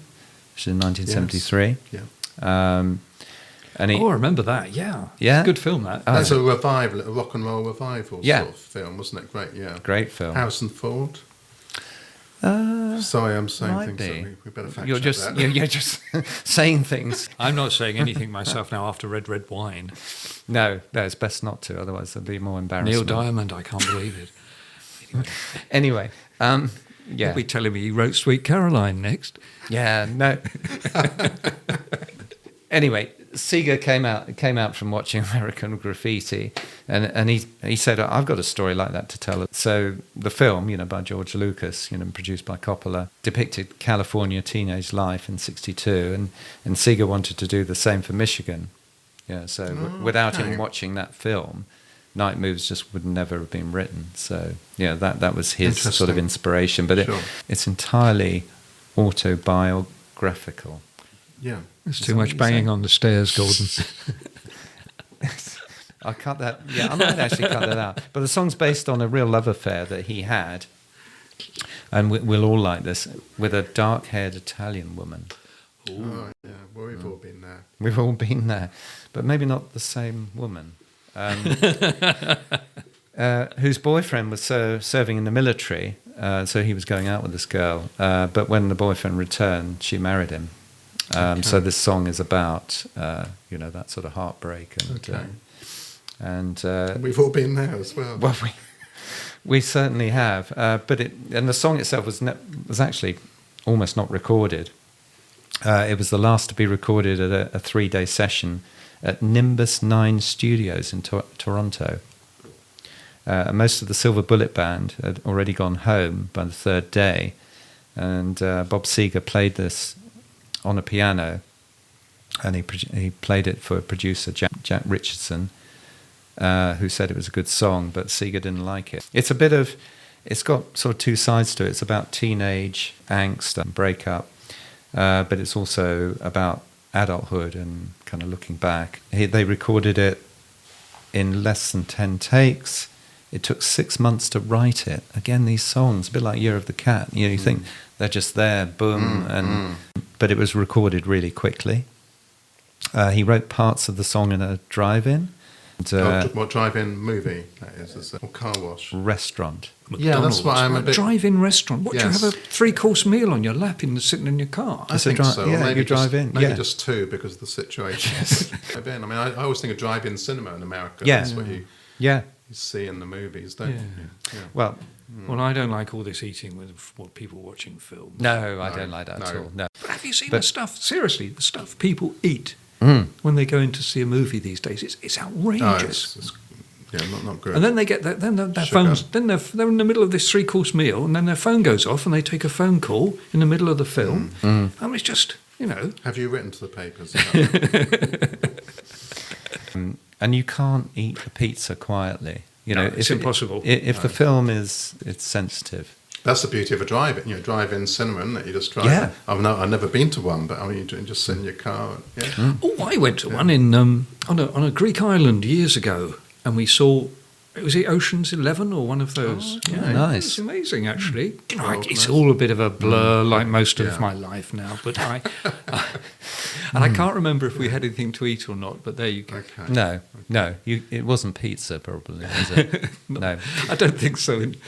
which is in 1973. Yes. Yeah. And he, I remember that. Yeah, Yeah? good film that. That's a revival, a rock and roll revival sort of film, wasn't it? Great, yeah. Great film. Harrison Ford. Sorry, I'm saying might things be. that we better fact You're check just that. you're just saying things. I'm not saying anything myself now after Red Wine. No, it's best not to, otherwise there'll be more embarrassment. Neil Diamond, I can't believe it. Anyway, yeah. You'll be telling me he wrote Sweet Caroline next. Yeah, no. Anyway, Seeger came out from watching American Graffiti, and he said, "I've got a story like that to tell." So the film, you know, by George Lucas, you know, produced by Coppola, depicted California teenage life in '62, and Seeger wanted to do the same for Michigan. Yeah, so without him watching that film, Night Moves just would never have been written. So yeah, that was his sort of inspiration, but it's entirely autobiographical. Yeah. There's too much banging on the stairs, Gordon. I'll cut that. Yeah, I might actually cut that out. But the song's based on a real love affair that he had, and we'll all like this, with a dark-haired Italian woman. Oh, yeah. Well, we've all been there. We've all been there, but maybe not the same woman. Whose boyfriend was serving in the military, so he was going out with this girl. But when the boyfriend returned, she married him. So this song is about, you know, that sort of heartbreak, and We've all been there as well. well, we certainly have. But the song itself was actually almost not recorded. It was the last to be recorded at a 3-day session at Nimbus 9 Studios in Toronto. Most of the Silver Bullet Band had already gone home by the third day, and Bob Seger played this on a piano, and he played it for producer Jack Richardson, who said it was a good song, but Seger didn't like it. It's got sort of two sides to it. It's about teenage angst and breakup, but it's also about adulthood and kind of looking back. They recorded it in less than 10 takes. It took 6 months to write it. Again, these songs, a bit like Year of the Cat. You know, you think they're just there, boom, but it was recorded really quickly. He wrote parts of the song in a drive-in. What drive-in movie that is? Or car wash? Restaurant. Yeah, that's what I'm a bit... Drive-in restaurant. What, do you Yes. have a 3-course meal on your lap sitting in your car? I think so. Yeah, Or maybe you drive in. Maybe Yeah. just 2 because of the situation. Drive-in. I mean, I always think of drive-in cinema in America. Yeah. That's what you see in the movies, don't you? Yeah. Well, Well, I don't like all this eating with people watching films. no, I don't like that at all. No. But have you seen the stuff? Seriously, the stuff people eat when they go in to see a movie these days. It's outrageous. It's not good. And then they get their Sugar. phones. Then they're in the middle of this 3-course meal, and then their phone goes off, and they take a phone call in the middle of the film. I mean, it's just, you know. Have you written to the papers about that? And you can't eat a pizza quietly. You know, No, it's impossible. If the film it's sensitive. That's the beauty of a drive-in cinema, isn't it? You just drive. Yeah. I've never been to one, but I mean, you just sit in your car. Yeah. Oh, I went to one in on a Greek island years ago, and we saw. Was it Ocean's 11 or one of those? Oh, yeah, nice. It's amazing, actually. You know, it's nice. all a bit of a blur, like most of Yeah. my life now. But I can't remember if we had anything to eat or not. But there you go. Okay. No. It wasn't pizza, probably, was it? No. I don't think so. It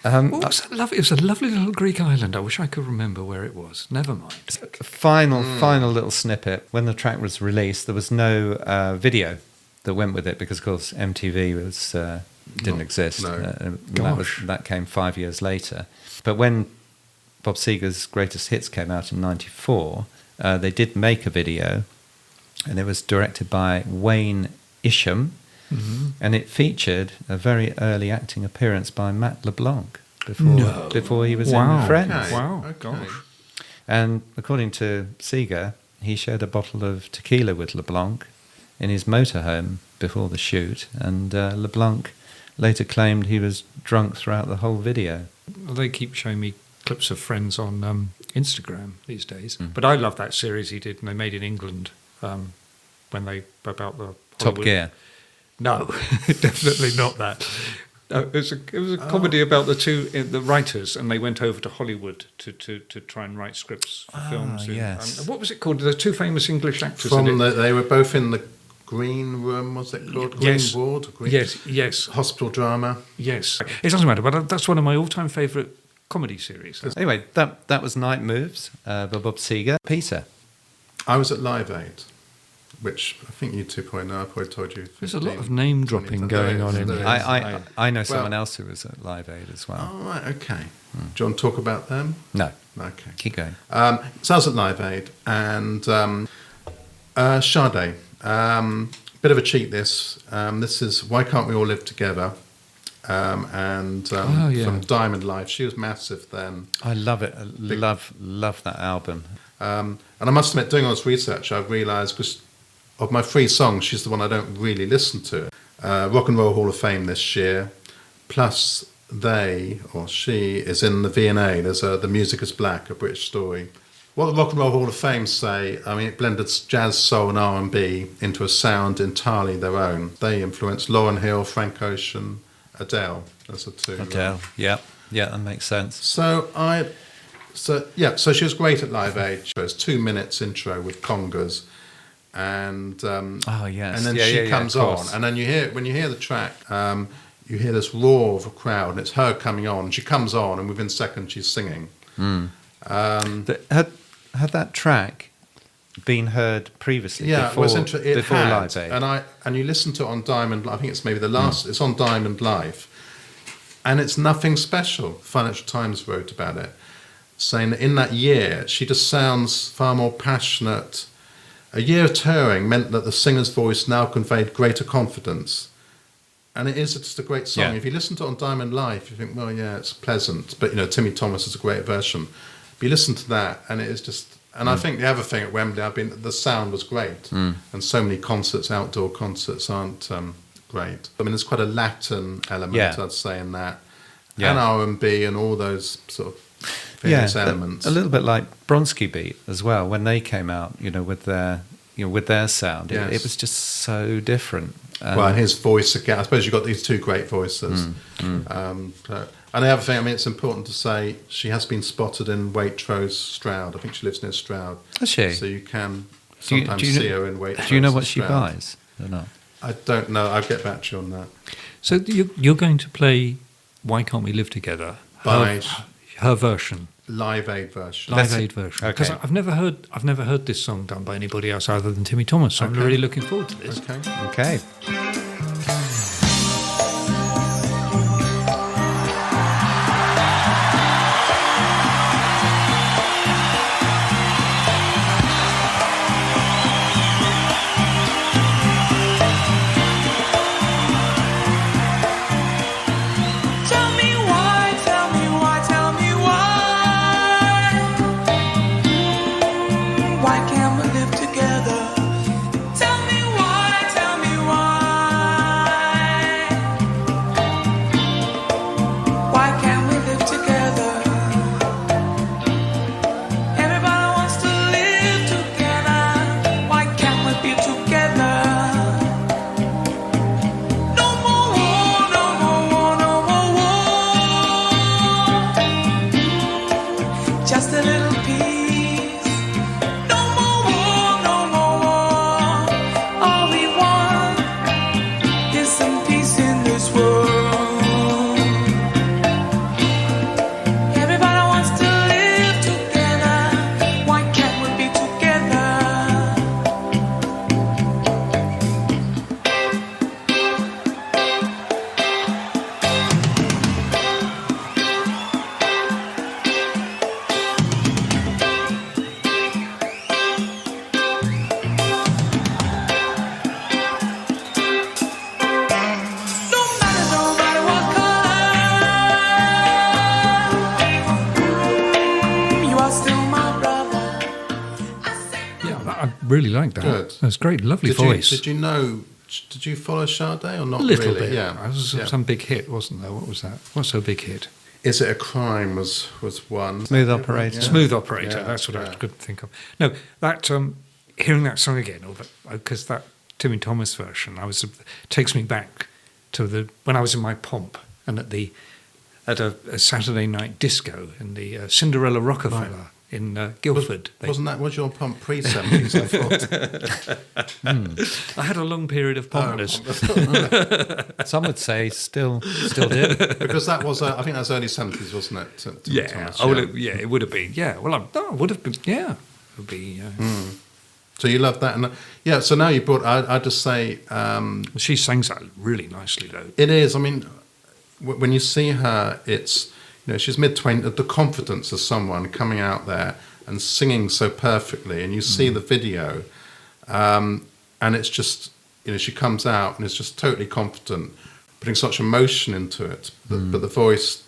was a lovely little Greek island. I wish I could remember where it was. Never mind. Final little snippet. When the track was released, there was no video that went with it because, of course, MTV didn't exist. No. That came 5 years later. But when Bob Seger's Greatest Hits came out in '94, they did make a video, and it was directed by Wayne Isham, and it featured a very early acting appearance by Matt LeBlanc before he was in Friends. Okay. Wow, Okay. gosh. And according to Seeger, he shared a bottle of tequila with LeBlanc in his motorhome before the shoot, and LeBlanc later claimed he was drunk throughout the whole video. They keep showing me clips of Friends on Instagram these days. But I love that series he did, and they made in England when they about the Top Hollywood- Gear. No, definitely not that. It was a comedy about the writers, and they went over to Hollywood to try and write scripts for films. yes. What was it called? The two famous English actors in it. They were both in the Green Room, what's it called? Green Yes. Ward? Green Yes. Hospital drama. Yes. It doesn't matter, but that's one of my all-time favourite comedy series. Anyway, that was Night Moves by Bob Seger. Peter. I was at Live Aid, which I think you two probably know. I probably told you. There's a lot 15, of name 20 dropping times. going on in There there. is. I know someone else who was at Live Aid as well. Oh, right, okay. Do you want to talk about them? No, Okay. keep going. So I was at Live Aid, and Sade. Bit of a cheat this. This is Why Can't We All Live Together? From Diamond Life. She was massive then. I love it. Love that album. And I must admit, doing all this research, I've realised, because of my 3 songs, she's the one I don't really listen to. Rock and Roll Hall of Fame this year, plus she is in the V&A. There's The Music is Black, a British story. What the Rock and Roll Hall of Fame say, I mean, it blended jazz, soul and R&B into a sound entirely their own. They influenced Lauryn Hill, Frank Ocean, Adele. Those are 2. Adele. Yeah, that makes sense. So she was great at Live Aid. She was 2 minutes intro with congas, and yes. and then Yeah, she yeah, comes of on, course. and then when you hear the track, you hear this roar of a crowd, and it's her coming on. She comes on, and within seconds she's singing. Had that track been heard previously? Yeah, before, it was before had, Live Aid. and you listen to it on Diamond. I think it's maybe the last. It's on Diamond Live, and it's nothing special. Financial Times wrote about it, saying that in that year she just sounds far more passionate. A year of touring meant that the singer's voice now conveyed greater confidence, and it is just a great song. Yeah. If you listen to it on Diamond Live, you think, well, yeah, it's pleasant, but Timmy Thomas is a great version. But you listen to that, and it is just. And I think the other thing at Wembley, the sound was great, and so many outdoor concerts aren't great. I mean, there's quite a Latin element, I'd say, in that, and R&B and all those sort of various elements. A little bit like Bronski Beat as well. When they came out, with their sound, it was just so different. Well, his voice again. I suppose you've got these 2 great voices. And the other thing, I mean, it's important to say she has been spotted in Waitrose, Stroud. I think she lives near Stroud. Has she? So you can sometimes see her in Waitrose. Do you know what she Stroud. buys or not? I don't know. I'll get back to you on that. So you're going to play Why Can't We Live Together? By Her version. Live Aid version. Live Aid version. Okay. Because I've never heard this song done by anybody else other than Timmy Thomas. So I'm Okay. really looking forward to this. Okay. Okay. Tell me why, tell me why, tell me why. Why can't we live together? Tell me why, tell me why. really like that. Good. That's great. Lovely voice. Did you follow Sade or not? A little really? bit. Yeah. It was some big hit, wasn't there? What was that? What's a big hit? Is It a Crime was one. Smooth Operator. Yeah. Smooth Operator. Yeah, That's what I yeah. couldn't think of. No, that hearing that song again, because that Timmy Thomas version, takes me back to when I was in my pomp and at a Saturday night disco in the Cinderella Rockefeller in Guildford. Was your pump pre-70s, I thought? I had a long period of pompness. Some would say still do. Because that was, I think that was early 70s, wasn't it? Thomas, It would have been. Yeah, well, it would have been. Yeah, it would be. So you love that, and so now you brought. I'd just say She sings that really nicely, though. it is. I mean, when you see her, it's she's mid-20s. The confidence of someone coming out there and singing so perfectly, and you see the video, and it's just she comes out and is just totally confident, putting such emotion into it, but the voice.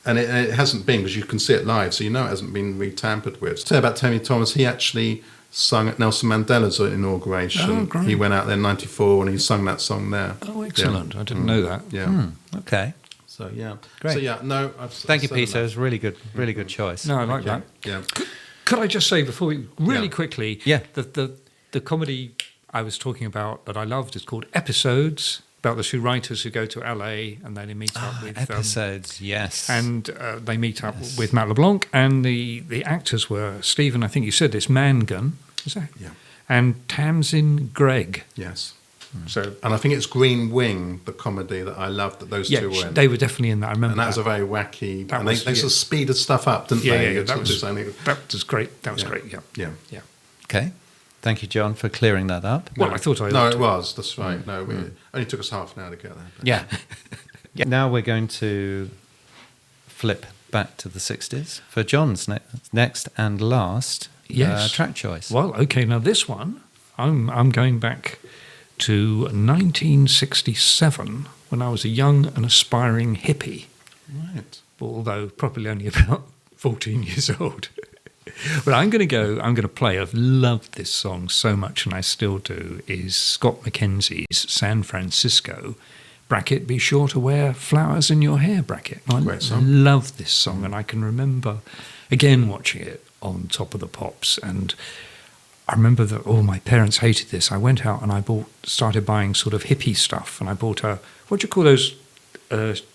And it hasn't been, because you can see it live, so it hasn't been re-tampered with. Say about Timmy Thomas, he actually sung at Nelson Mandela's inauguration. Oh, great. He went out there in '94 and he sung that song there. Oh, excellent! I didn't know that. Yeah. Okay. So yeah. Great. So yeah. No. Thank you, Peter. It was really good choice. No, I like Yeah. that. Yeah. Could I just say before we really Yeah. quickly? Yeah. The comedy I was talking about that I loved is called Episodes, about the two writers who go to LA and then they meet up with Episodes, yes. and they meet up with Matt LeBlanc, and the actors were Stephen, I think you said this, Mangan, is that? Yeah. And Tamsin Gregg. Yes. So And I think it's Green Wing, the comedy that I loved that those two were in. they were definitely in that. I remember And that was a very wacky. And they sort of speeded stuff up, didn't they? yeah, It's that sort of was only- great. That was Yeah. great. Yeah, Yeah. yeah. Okay. Thank you, John, for clearing that up. Well, I thought I No, ought it to. was. That's right. No, it only took us half an hour to get there. But. Yeah. Now we're going to flip back to the 60s for John's next and last Yes. track choice. Well, okay. Now this one, I'm going back to 1967 when I was a young and aspiring hippie, Right. although probably only about 14 years old. But I'm going to play. I've loved this song so much, and I still do, is Scott McKenzie's San Francisco, bracket, be sure to wear flowers in your hair, bracket. I Great song. love this song, and I can remember, again, watching it on Top of the Pops, and I remember that, my parents hated this. I went out and I started buying sort of hippie stuff, and I bought what do you call those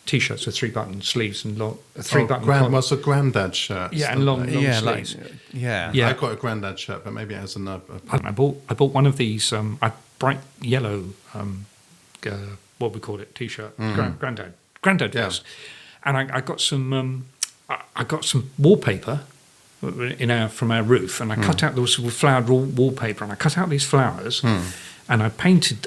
T-shirts with 3-button sleeves and a 3-button collar? What's a granddad shirt? Yeah, and long yeah, sleeves. Yeah. Yeah. I got a granddad shirt, but maybe it has another. I bought one of these bright yellow what we call it T-shirt granddad Yeah. vest, and I got some wallpaper from our roof, and I cut out those flowered wallpaper, and I cut out these flowers. And I painted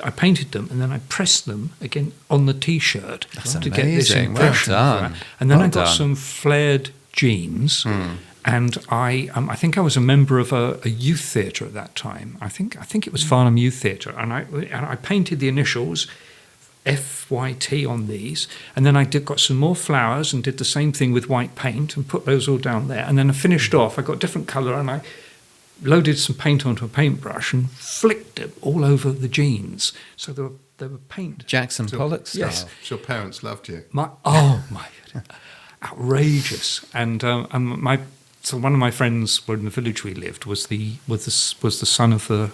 them, and then I pressed them again on the T-shirt to get this amazing. Well impression. done. And then Well I got done. some flared jeans, and I think I was a member of a youth theatre at that time. I think it was Farnham Youth Theatre, and I painted the initials FYT on these, and then I got some more flowers and did the same thing with white paint and put those all down there, and then I finished off. I got different colour, and I loaded some paint onto a paintbrush and flicked it all over the jeans, so they were paint. Jackson Pollock style. Yes. Your parents loved you. My outrageous, and so one of my friends, where in the village we lived, was the son of the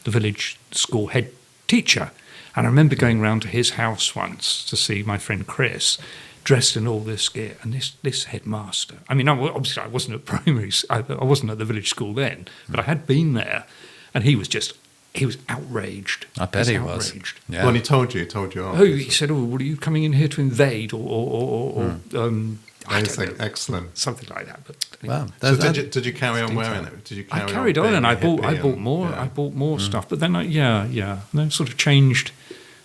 village school head teacher, and I remember going round to his house once to see my friend Chris, dressed in all this gear, and this headmaster. I mean, obviously I wasn't at primary, I wasn't at the village school then, but I had been there, and he was outraged. I bet he was. Outraged. Yeah. Well, he told you. Oh, he said, "What are you coming in here to invade?" or I don't know, Excellent. something like that. But Wow. So did you carry on wearing it? Did you I carry carried on, being and a I bought hippie more. yeah. I bought more stuff, but then and then sort of changed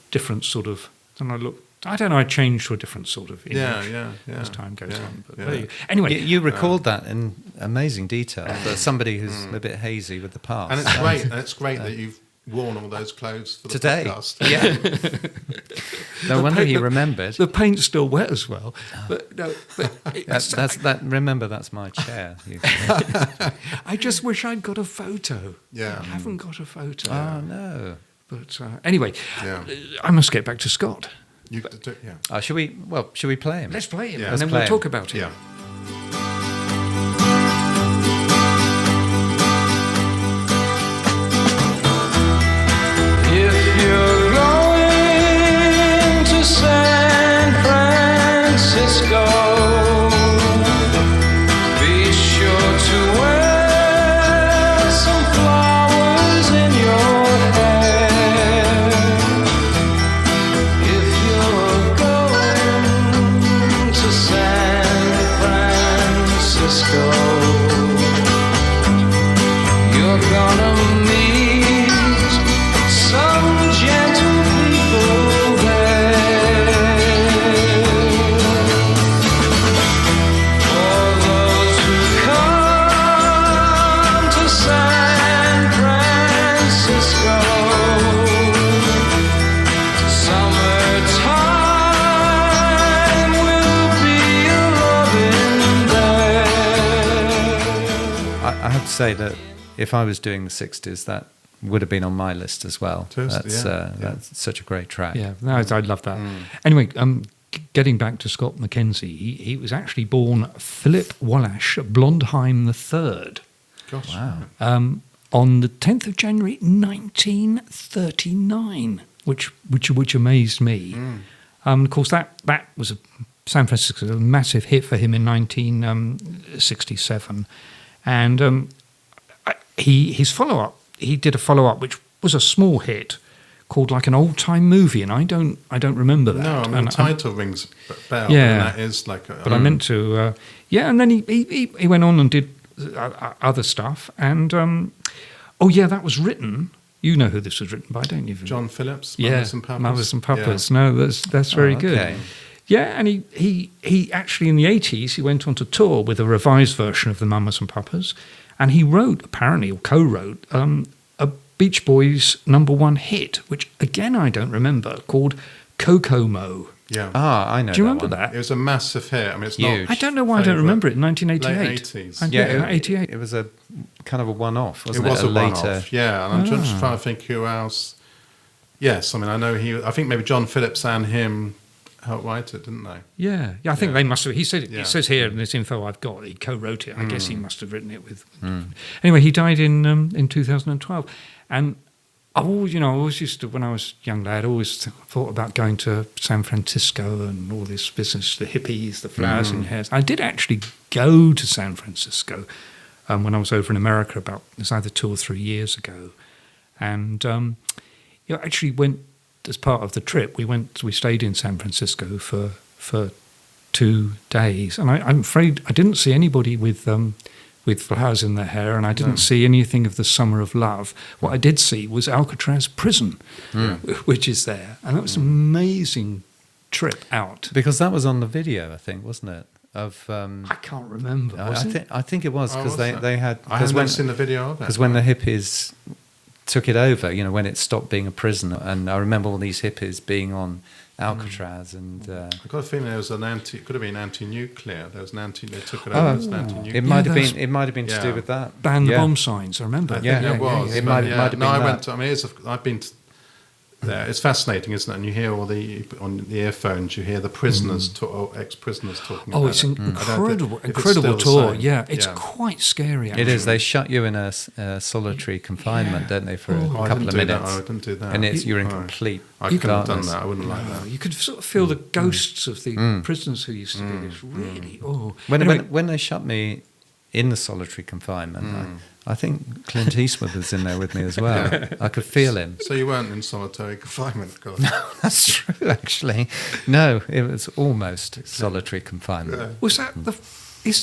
different sort of. And I looked. I don't know. I changed to a different sort of image Yeah. as time goes on. But yeah. there you go. Anyway, You recalled that in amazing detail for somebody who's a bit hazy with the past. And it's great. And it's great that you've worn all those clothes for the Today. podcast. Yeah. No wonder he remembered. The paint's still wet as well. But no, but Remember, that's my chair. I just wish I'd got a photo. Yeah. I haven't got a photo. Oh, no. But anyway, Yeah. I must get back to Scott. Yeah. Should we play him? Let's play him, Yeah. and Let's then play we'll him. talk about it. Yeah. If you're going to San Francisco, be sure to wear some flowers in your hair. If you're going to San Francisco, you're gonna meet some gentle people there. For those who come to San Francisco, summertime will be a loving there. I have to say that if I was doing the 60s, that would have been on my list as well. That's such a great track. Yeah, no, I love that. Anyway, getting back to Scott McKenzie, he was actually born Philip Wallace Blondheim III. Gosh. Wow. On the 10th of January 1939, which amazed me. Of course, that was San Francisco, a massive hit for him in 1967, and his follow-up. He did a follow-up which was a small hit called like an old-time movie, and I don't remember that. No, I mean, And the title rings a bell. Yeah. And that is like a... But I meant to, and then he went on and did other stuff. And, that was written, you know who this was written by, don't you? John Phillips, Yeah, Mothers and Papas. Mothers and Papas. Yeah. No, that's very good. Okay. Yeah, and he actually in the 80s, he went on to tour with a revised version of the Mamas and Papas, and he wrote, apparently, or co-wrote, a Beach Boys #1 hit, which, again, I don't remember, called Kokomo. Yeah. I know. Do you remember one. that? It was a massive hit. I mean, it's Huge. not... I don't know why I don't remember it in 1988. Late 80s. Yeah, 88. It was a kind of a one-off, It wasn't it? was a later. one-off, yeah. And I'm just trying to think who else... Yes, I mean, I know I think maybe John Phillips and him helped write it, didn't they? Yeah, I think they must have. He said Yeah. it says here in this info I've got. He co-wrote it. I guess he must have written it with. Anyway, he died in 2012, and I always used to, when I was a young lad, always thought about going to San Francisco and all this business, the hippies, the flowers in your hair. I did actually go to San Francisco when I was over in America it was either 2 or 3 years ago, and actually went. As part of the trip, we stayed in San Francisco for 2 days, and I'm afraid I didn't see anybody with flowers in their hair, and I didn't see anything of the Summer of Love. What I did see was Alcatraz Prison, which is there, and that was an amazing trip out. Because that was on the video, I think, wasn't it? Of I can't remember. I think it was, because was it? they had... I haven't seen the video of it. Because when the hippies took it over, when it stopped being a prison, and I remember all these hippies being on Alcatraz, and I've got a feeling there was it could have been anti-nuclear. There was they took it over as an anti-nuclear. it might have been. It might have been to Yeah. do with that. Ban the bomb signs. I remember. I think it was. It but might have been No, that. I've been there. It's fascinating, isn't it? And you hear on the earphones, you hear the prisoners, ex-prisoners talking about It's it. an I don't incredible think- if it's still the tour. same. Yeah, it's quite scary. Actually. It is. They shut you in a solitary confinement, don't they, for I a couple didn't of do that. minutes? I didn't do that. And you're in Right. complete I couldn't have done darkness. that. I wouldn't like that. You could sort of feel the ghosts of the prisoners who used to do this. Really, When they shut me in the solitary confinement, I think Clint Eastwood was in there with me as well. I could feel him. So you weren't in solitary confinement, God. That's true, actually. No, it was almost solitary confinement. is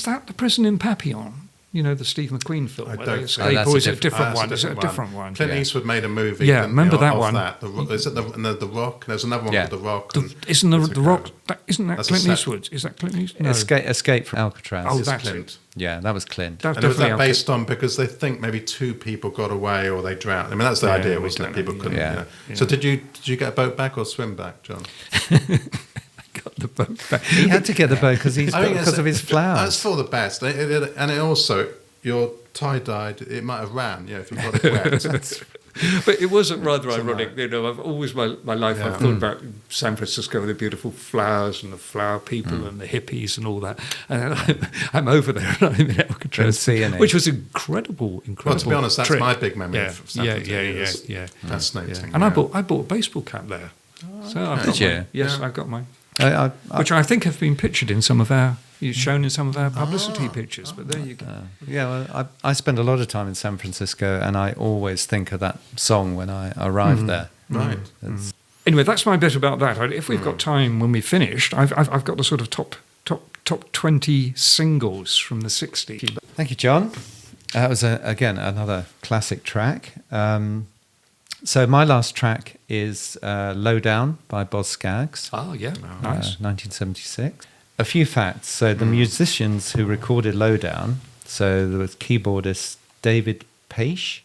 that the prison in Papillon? You know, the Steve McQueen film. I where don't they think- escape, that's or a is it a different That's one? Is it a different one? Clint Eastwood made a movie. Yeah, remember that of one? That. Is it the Rock? There's another one Yeah. called The Rock. The, and isn't it's the a Rock? guy- Isn't that That's a Clint set- Eastwood? Is that Clint Eastwood? No. Escape from Alcatraz. Oh, It's that's Clint. it. Yeah, that was Clint. That's And was definitely that based on because they think maybe 2 people got away or they drowned? I mean, that's the Yeah, idea, we wasn't it? don't People know, couldn't. yeah. You know. Yeah. So did you get a boat back or swim back, John? got the boat back. He had to get the boat because I think because of his That's flowers. for the best, and it also your tie-dyed. It might have ran, if you got it wet. But it wasn't rather ironic. You know, I've always my life Yeah. I've thought about San Francisco with the beautiful flowers and the flower people and the hippies and all that. And I'm over there and I'm in Alcatraz, Don't see any. which was incredible. Well, to be honest, that's trip. my big memory Yeah, of San yeah, Francisco. yeah, It's yeah. Fascinating. And yeah. I bought a baseball cap there. So I've Did got you? mine. Yes, Yeah. I've got mine. I, Which I think have been pictured in some of our, shown in some of our publicity pictures. But there you go. yeah, well, I spend a lot of time in San Francisco, and I always think of that song when I arrive there. Right. It's, Anyway, that's my bit about that. If we've got time when we finished, I've got the sort of top 20 singles from the 60s. Thank you, John. That was again another classic track. So my last track is "Low Down" by Boz Scaggs. Oh yeah, nice. 1976. A few facts. So the musicians who recorded "Low Down," so there was keyboardist David Paish,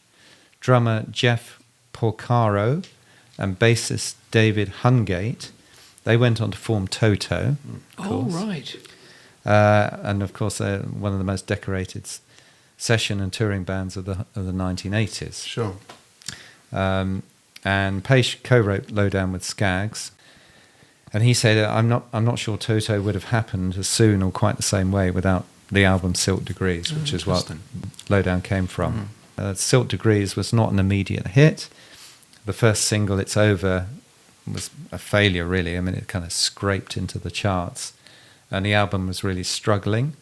drummer Jeff Porcaro, and bassist David Hungate. They went on to form Toto. of Oh course. right. And of course, they're one of the most decorated session and touring bands of the 1980s. Sure. And Paish co-wrote "Low Down" with Scaggs, and he said, "I'm not sure Toto would have happened as soon or quite the same way without the album Silk Degrees, which is what Low Down came from." Silk Degrees was not an immediate hit. The first single, "It's Over," was a failure, really. I mean, it kind of scraped into the charts, and the album was really struggling.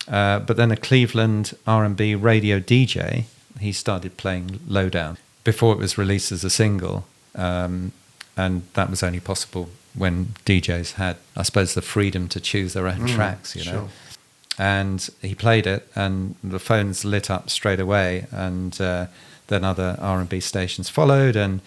But then a Cleveland R&B radio DJ, he started playing "Low Down" before it was released as a single, and that was only possible when DJs had, I suppose, the freedom to choose their own tracks, you know. Sure. And he played it, and the phones lit up straight away, and then other R&B stations followed, and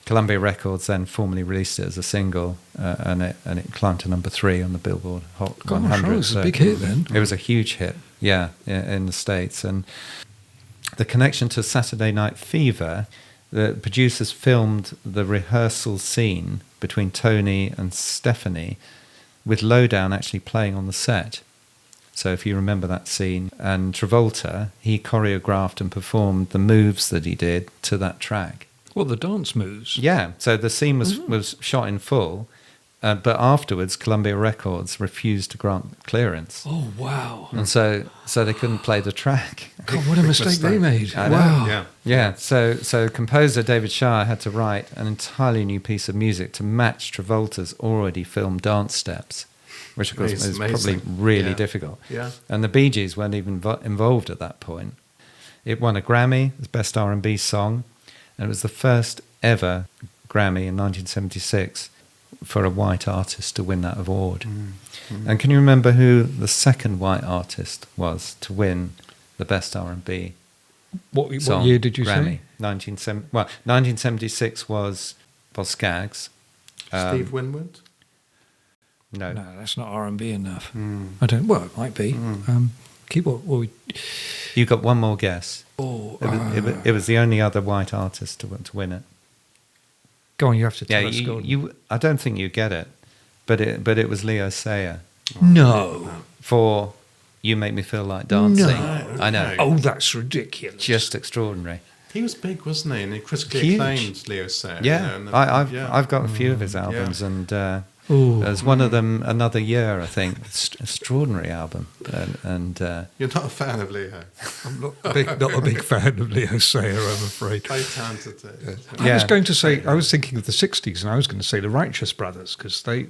Columbia Records then formally released it as a single, and it climbed to number 3 on the Billboard Hot 100. It was a big hit then. It was a huge hit, yeah, in the States. And the connection to Saturday Night Fever, the producers filmed the rehearsal scene between Tony and Stephanie with Low Down actually playing on the set. So if you remember that scene, and Travolta, he choreographed and performed the moves that he did to that track. Well, the dance moves. Yeah, so the scene was shot in full, but afterwards Columbia Records refused to grant clearance. Oh wow! And so they couldn't play the track. God, what a mistake they made! I know. Wow. Yeah. Yeah, so composer David Shire had to write an entirely new piece of music to match Travolta's already filmed dance steps, which of course was Amazing. probably really Yeah. difficult. Yeah. And the Bee Gees weren't even involved at that point. It won a Grammy as Best R&B Song, and it was the first ever Grammy in 1976 for a white artist to win that award. And can you remember who the second white artist was to win the Best R&B What song? year did you Grammy? say? 1976 was Boz Scaggs. Steve Winwood. No. No, that's not R&B enough. I don't. Well, it might be. Keyboard. Well, You got one more guess. oh, It was the only other white artist to win it. go on. You have to tell Yeah, us. Gordon. you. I don't think you get it, but it was Leo Sayer No. for "You Make Me Feel Like Dancing." No. I know, Oh, that's ridiculous. just extraordinary. He was big, wasn't he? And he critically Huge. acclaimed Leo Sayer. Yeah, and I've got a few of his albums, and there's one of them, Another Year, I think. Extraordinary album, and You're not a fan of Leo. I'm not a big fan of Leo Sayer, I'm afraid. Very talented. I was going to say, I was thinking of the 60s, and I was going to say the Righteous Brothers, because they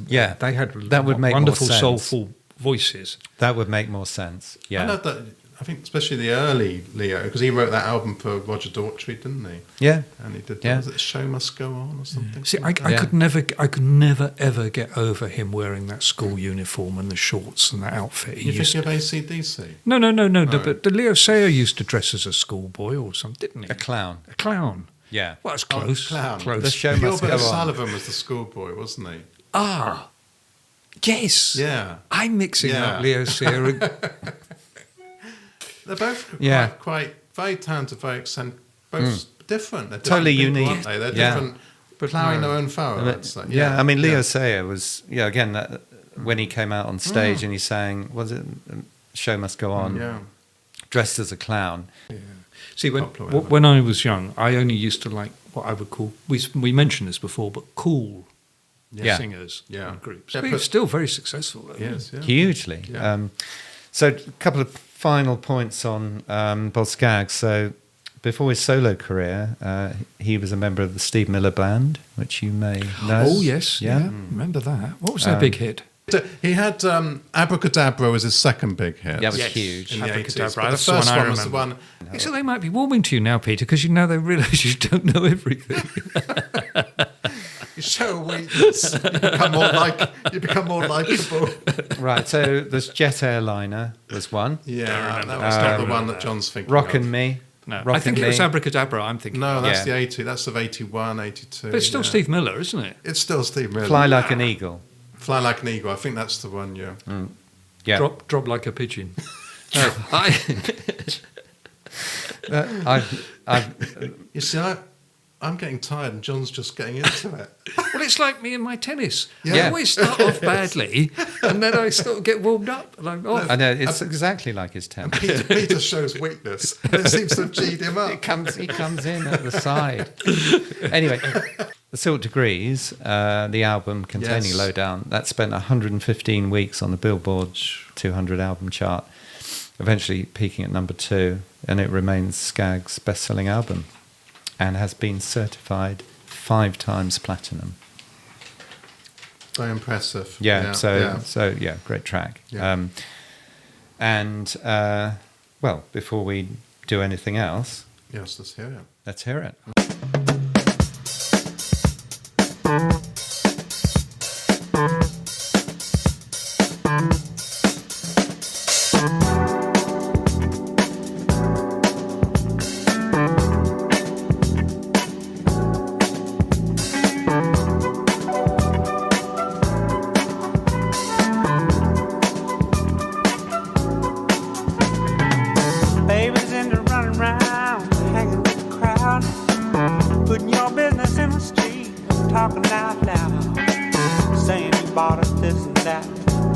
Yeah, they had that would make more wonderful, sense. soulful voices. that would make more sense. I Yeah, know that. I think especially the early Leo, because he wrote that album for Roger Daltrey, didn't he? Yeah. And he did, Yeah. was it Show Must Go On or something? See, I could never ever get over him wearing that school uniform and the shorts and that outfit. You think of AC/DC? No. But the Leo Sayer used to dress as a schoolboy or something, didn't he? A clown. A clown. Yeah. Well, that's close. Clown. Close. The show must Gilbert go on. O'Sullivan was the schoolboy, wasn't he? Ah, yes. Yeah. I'm mixing Yeah. up Leo Sayer. And, They're both quite very talented, very eccentric, both different. They're Totally different people, unique. aren't they? They're Yeah. different, ploughing their own furrow. I'd say. Yeah, I mean, Leo Sayer was, again, when he came out on stage and he sang, was it Show Must Go On, dressed as a clown. see, when I was young, I only used to like what I would call, we mentioned this before, but cool singers and groups. Yeah, They're but- still very successful, though. Yes, yeah. Hugely. Yeah. So a couple of final points on Boz Scaggs. So before his solo career, he was a member of the Steve Miller Band, which you may know. Oh, yes. Yeah. Remember that. What was their big hit? He had Abracadabra was his second big hit. Yeah, it was Yes. huge. In the 80s. Abracadabra, But the that's the one first I one was the remember. one. So they might be warming to you now, Peter, because they realise you don't know everything. You show a weakness. You become more likable. Right, so there's Jet Airliner was one. Yeah, that was not the one that John's thinking of. Rockin' Me. No, Rockin' I think it Me. was Abracadabra, I'm thinking. No, that's Yeah. the 80. That's of 81, 82. But it's still Steve Miller, isn't it? It's still Steve Miller. Fly Like an Eagle. Fly Like an Eagle. I think that's the one, yeah. Yeah. Drop like a pigeon. You see, I'm getting tired and John's just getting into it. Well, it's like me and my tennis. Yeah. I always start off badly, and then I sort of get warmed up, and I'm off. I know, it's exactly like his temper. Peter shows weakness. It seems to have G'd him up. He comes in at the side. Anyway, The Silk Degrees, the album containing Yes. Lowdown, that spent 115 weeks on the Billboard 200 album chart, eventually peaking at number 2, and it remains Skaggs' best-selling album and has been certified 5 times platinum. Very impressive. So great track. Yeah. Well, before we do anything else, Yes, let's hear it. let's hear it. Babies into running round, hanging with the crowd, putting your business in the street, talking out loud, saying you bought us this and that,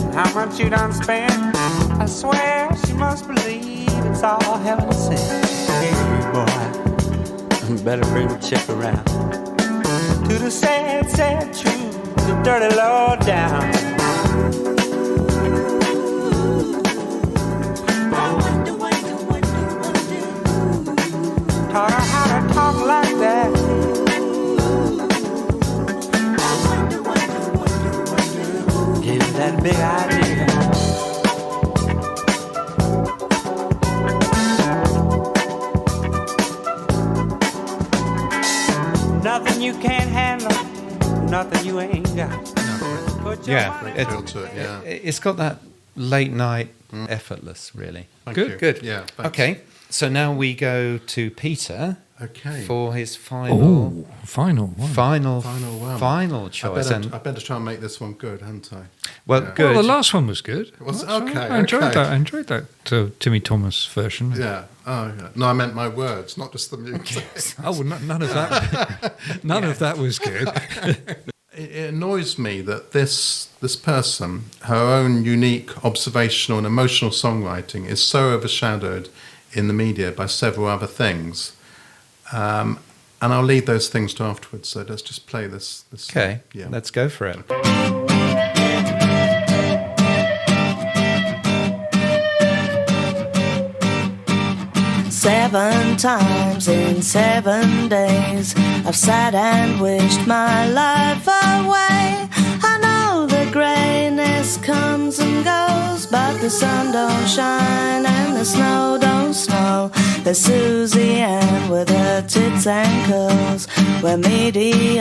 and how much you done spent. I swear she must believe it's all heaven sent. Hey boy, better bring the check around to the sad, sad truth, the dirty low down. Taught her how to talk like that. Gave her that big idea. Nothing you can't handle, nothing you ain't got. Put your Yeah, money- Feel to it, yeah. It's got that late night effortless, really. Thank Good, you. good. Yeah. Thanks. Okay, so now we go to Peter Okay. for his final Final one. Final one. final choice. I better try and make this one good, hadn't I? Well, Yeah. good. Well, the last one was good. Was it? That's all Okay, right. I enjoyed okay. that. I enjoyed that Timmy Thomas version. Yeah. Oh, yeah. No, I meant my words, not just the music. Oh, well, none of that. None of that was good. It annoys me that this person, her own unique observational and emotional songwriting is so overshadowed in the media by several other things. And I'll leave those things to afterwards. So let's just play this. Okay, Yeah. let's go for it. Seven times in 7 days I've sat and wished my life away. I know the greyness Christmas comes and goes, but the sun don't shine and the snow don't snow. There's Susie Ann with her tits and curls, where mediocrity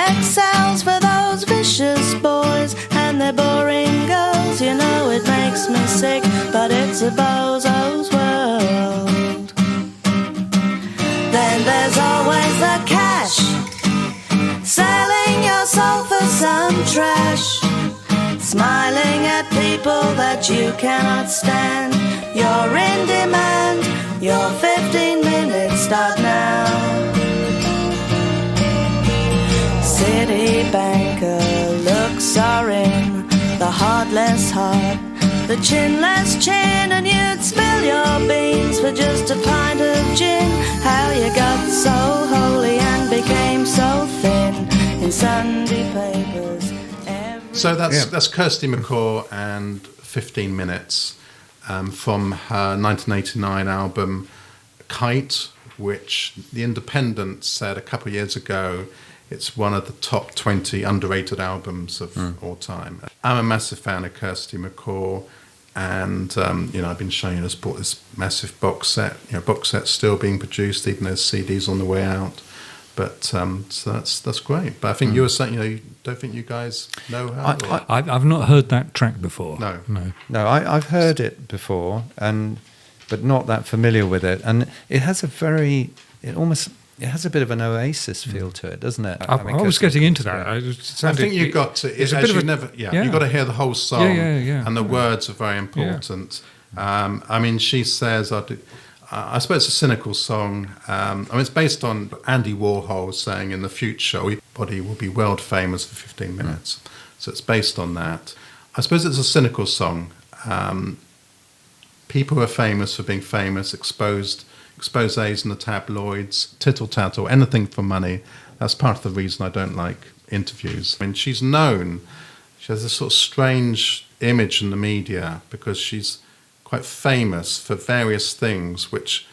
excels for those vicious boys and their boring girls. You know it makes me sick, but it's a bozo's world. Then there's always the cash, selling your soul for some trash, smiling at people that you cannot stand. You're in demand, your 15 minutes start now. City banker looks are in, the heart less heart, the chin less chin, and you'd spill your beans for just a pint of gin. How you got so holy and became so thin in Sunday papers. So that's Kirsty MacColl and 15 Minutes from her 1989 album Kite, which The Independent said a couple of years ago it's one of the top 20 underrated albums of all time. I'm a massive fan of Kirsty MacColl, and I've been showing you, bought this massive box set. Box sets still being produced, even though CDs on the way out. But so that's great. But I think you were saying, you don't think you guys know her? I've not heard that track before. No. I've heard it before, but not that familiar with it. And it has it has a bit of an Oasis feel to it, doesn't it? I was getting into that. I think you've got to. You've got to hear the whole song, and the words are very important. Yeah. She says, I suppose it's a cynical song. It's based on Andy Warhol saying in the future, everybody will be world famous for 15 minutes. So it's based on that. I suppose it's a cynical song. People are famous for being famous, exposés in the tabloids, tittle-tattle, anything for money. That's part of the reason I don't like interviews. She's known. She has this sort of strange image in the media because she's quite famous for various things, which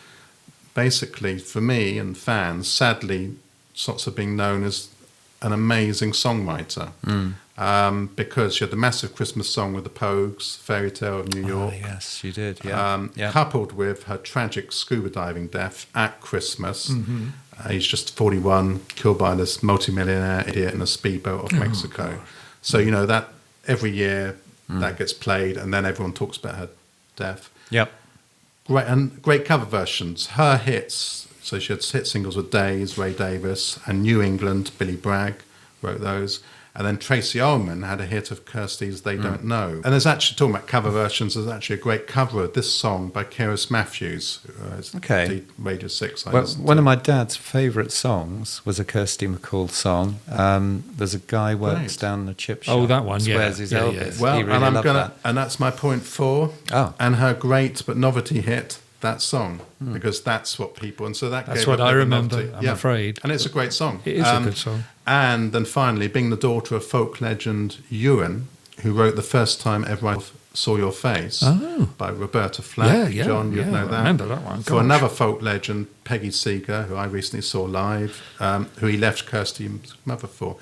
basically, for me and fans, sadly, sorts of being known as an amazing songwriter. Because she had the massive Christmas song with the Pogues, Fairy Tale of New York. Oh, yes, she did, yeah. Coupled with her tragic scuba diving death at Christmas. He's just 41, killed by this multimillionaire idiot in a speedboat off Mexico. So, that every year that gets played, and then everyone talks about her death. Yep. Great cover versions. Her hits, so she had hit singles with Days, Ray Davis, and New England, Billy Bragg wrote those. And then Tracy Ullman had a hit of Kirsty's They Don't Know. And there's actually, talking about cover versions, there's actually a great cover of this song by Keris Matthews, who is Radio 6. One of my dad's favourite songs was a Kirsty MacColl song. There's a guy works down the chip shop. Oh, that one, swears he's Elvis. Well, he really loved that. And that's my point 4. Oh. And her great but novelty hit, that song, because that's what people, and so that's what I remember, I'm afraid. And it's a great song. It is a good song. And then finally, being the daughter of folk legend Ewan, who wrote The First Time Ever I Saw Your Face by Roberta Flack. John, you'd know that. I remember that one. For another folk legend, Peggy Seeger, who I recently saw live, who he left Kirsty's mother for.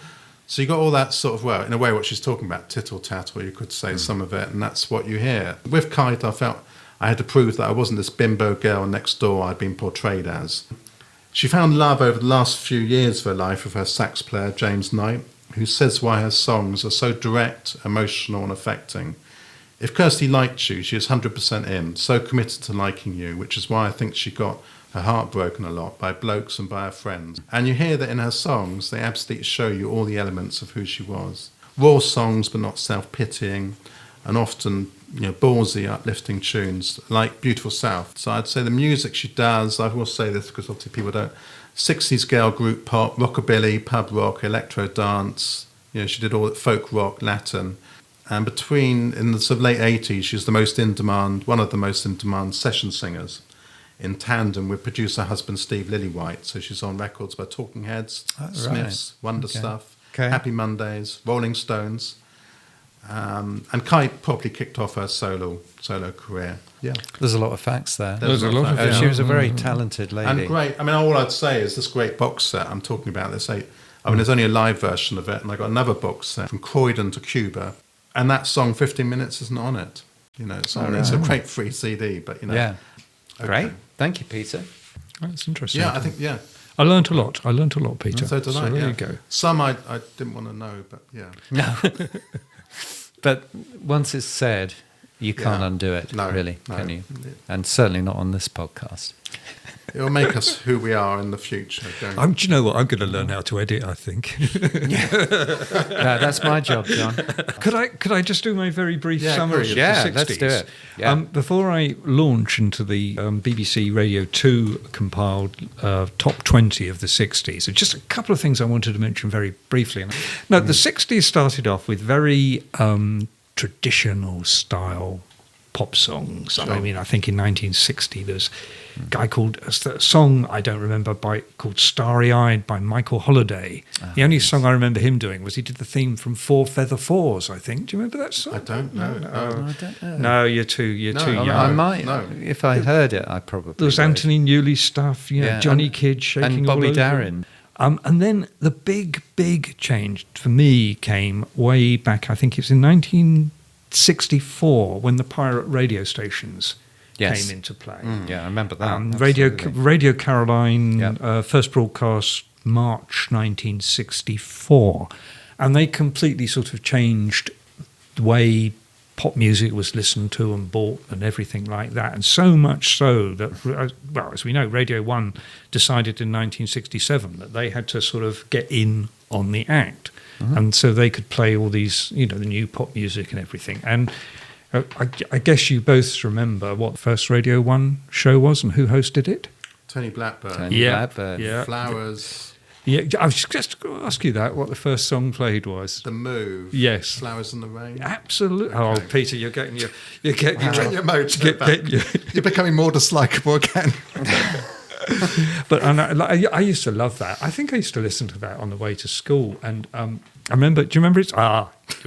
So you got all that sort of, in a way, what she's talking about, tittle-tattle, you could say some of it, and that's what you hear. With Kite, I felt I had to prove that I wasn't this bimbo girl next door I'd been portrayed as. She found love over the last few years of her life with her sax player, James Knight, who says why her songs are so direct, emotional and affecting. If Kirsty liked you, she is 100% in, so committed to liking you, which is why I think she got her heart broken a lot by blokes and by her friends. And you hear that in her songs, they absolutely show you all the elements of who she was. Raw songs, but not self-pitying, and often ballsy, uplifting tunes like Beautiful South. So I'd say the music she does, I will say this because obviously people don't, 60s girl group pop, rockabilly, pub rock, electro dance, she did all that folk rock, Latin. And in the sort of late 80s, she's one of the most in demand session singers, in tandem with producer husband Steve Lillywhite. So she's on records by Talking Heads, Smiths, Wonder Stuff, Happy Mondays, Rolling Stones. And Kite probably kicked off her solo career. Yeah, there's a lot of facts there. There's a lot of facts. She was a very talented lady. And great. All I'd say is this great box set I'm talking about. There's only a live version of it, and I got another box set from Croydon to Cuba. And that song, 15 Minutes, isn't on it. You know, it's on. It's a great free CD, but you know. Yeah. Okay. Great. Thank you, Peter. That's interesting. Yeah, I think I learnt a lot. Peter. So did I. There Yeah. you go. Some I didn't want to know, but yeah. No. But once it's said, you can't undo it, really, can you? And certainly not on this podcast. It'll make us who we are in the future. Do you know what? I'm going to learn how to edit, I think. No, that's my job, John. Could I just do my very brief summary of the 60s? Let's do it. Yeah. Before I launch into the BBC Radio 2 compiled top 20 of the 60s, just a couple of things I wanted to mention very briefly. Now, the 60s started off with very traditional style pop songs. Sure. I mean, I think in 1960 there's a guy called a song I don't remember called Starry Eyed by Michael Holliday. The only song I remember him doing was he did the theme from Four Feather Fours, I think. Do you remember that song? I don't know. I don't know. No, you're too young. I might. No. If I heard it, I probably There was would. Anthony Newley stuff, Johnny Kidd shaking and all Bobby over. Darin. And then the big change for me came way back, I think it was in 1964 when the pirate radio stations came into play. Yeah, I remember that. Radio Caroline, first broadcast March 1964. And they completely sort of changed the way pop music was listened to and bought and everything like that. And so much so that, well, as we know, Radio 1 decided in 1967 that they had to sort of get in on the act. And so they could play all these, the new pop music and everything. And I guess you both remember what the first Radio 1 show was and who hosted it? Tony Blackburn. Blackburn. Yeah. Flowers. Yeah, I was just going to ask you that, what the first song played was. The Move. Yes. Flowers in the Rain. Absolutely. Okay. Oh, Peter, you're getting your motor back. You're becoming more dislikable again. But I used to love that. I think I used to listen to that on the way to school. And I remember, do you remember you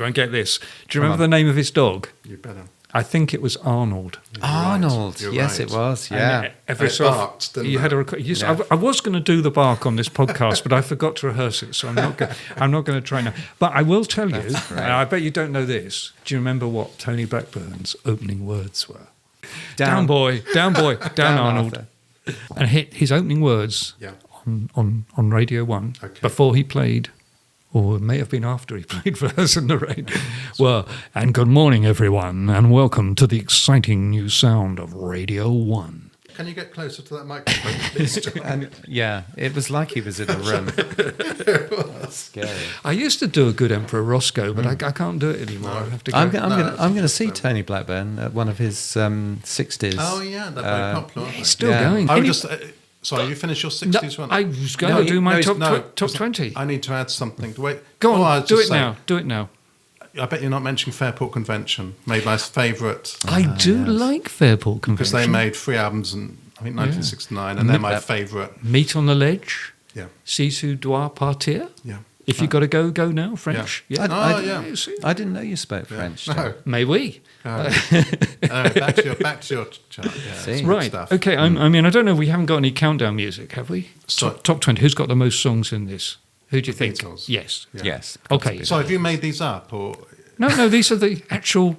won't get this. Do you remember the name of his dog? You better. I think it was Arnold. Arnold. You're Yes, right. it was. And Yeah. every It so often, barked, didn't you it? had a I was going to do the bark on this podcast, but I forgot to rehearse it, so I'm not going to try now. But I will tell you, and I bet you don't know this. Do you remember what Tony Blackburn's opening words were? Down boy, down Arnold. Arthur. And hit his opening words on Radio 1 before he played, or it may have been after he played for us in the rain. Well, and good morning, everyone, and welcome to the exciting new sound of Radio 1. Can you get closer to that microphone, please, John? And it was like he was in a room. That's scary. I used to do a good Emperor Roscoe, but I can't do it anymore. I have to go. I'm going to see Tony Blackburn at one of his 60s. Oh, yeah, they're very popular. He's still going. I would just... sorry, you finished your 60s one? I was going to do my top 20. I need to add something. Wait. Go on, I'll do just it say, now. Do it now. I bet you're not mentioning Fairport Convention, made my favourite, I do like Fairport Convention. because they made 3 albums in, I think, 1969, and they're my favourite. Meet on the Ledge. Yeah. Sisu doit partir. Yeah. If you got to go now, French. Yeah. Yeah. I didn't know you spoke French. No. May we? Back to your chart. Yeah, See. it's good Right. stuff. Okay. I mean, I don't know. We haven't got any countdown music, have we? So- Top 20. Who's got the most songs in this? Who do you think? Beatles. Yes. Yeah. Yes. Okay. So have you made these up, or No. These are the actual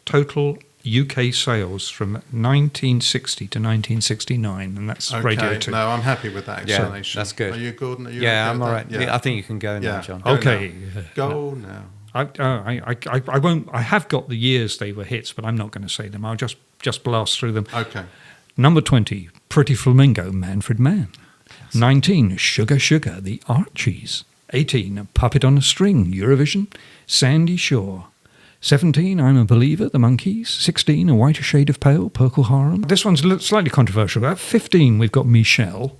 total UK sales from 1960 to 1969, and that's Radio 2. No, I'm happy with that explanation. that's good. Are you, Gordon? Are you Yeah, okay I'm with all that? right. Yeah. I think you can go now, John. Go Okay. now. Go now. I won't. I have got the years they were hits, but I'm not going to say them. I'll just blast through them. Okay. Number 20, Pretty Flamingo, Manfred Mann. 19, Sugar Sugar, The Archies. 18, Puppet on a String, Eurovision, Sandy Shore. 17, I'm a Believer, The Monkees. 16, A Whiter Shade of Pale, Procol Harum. This one's slightly controversial. At 15, we've got Michelle.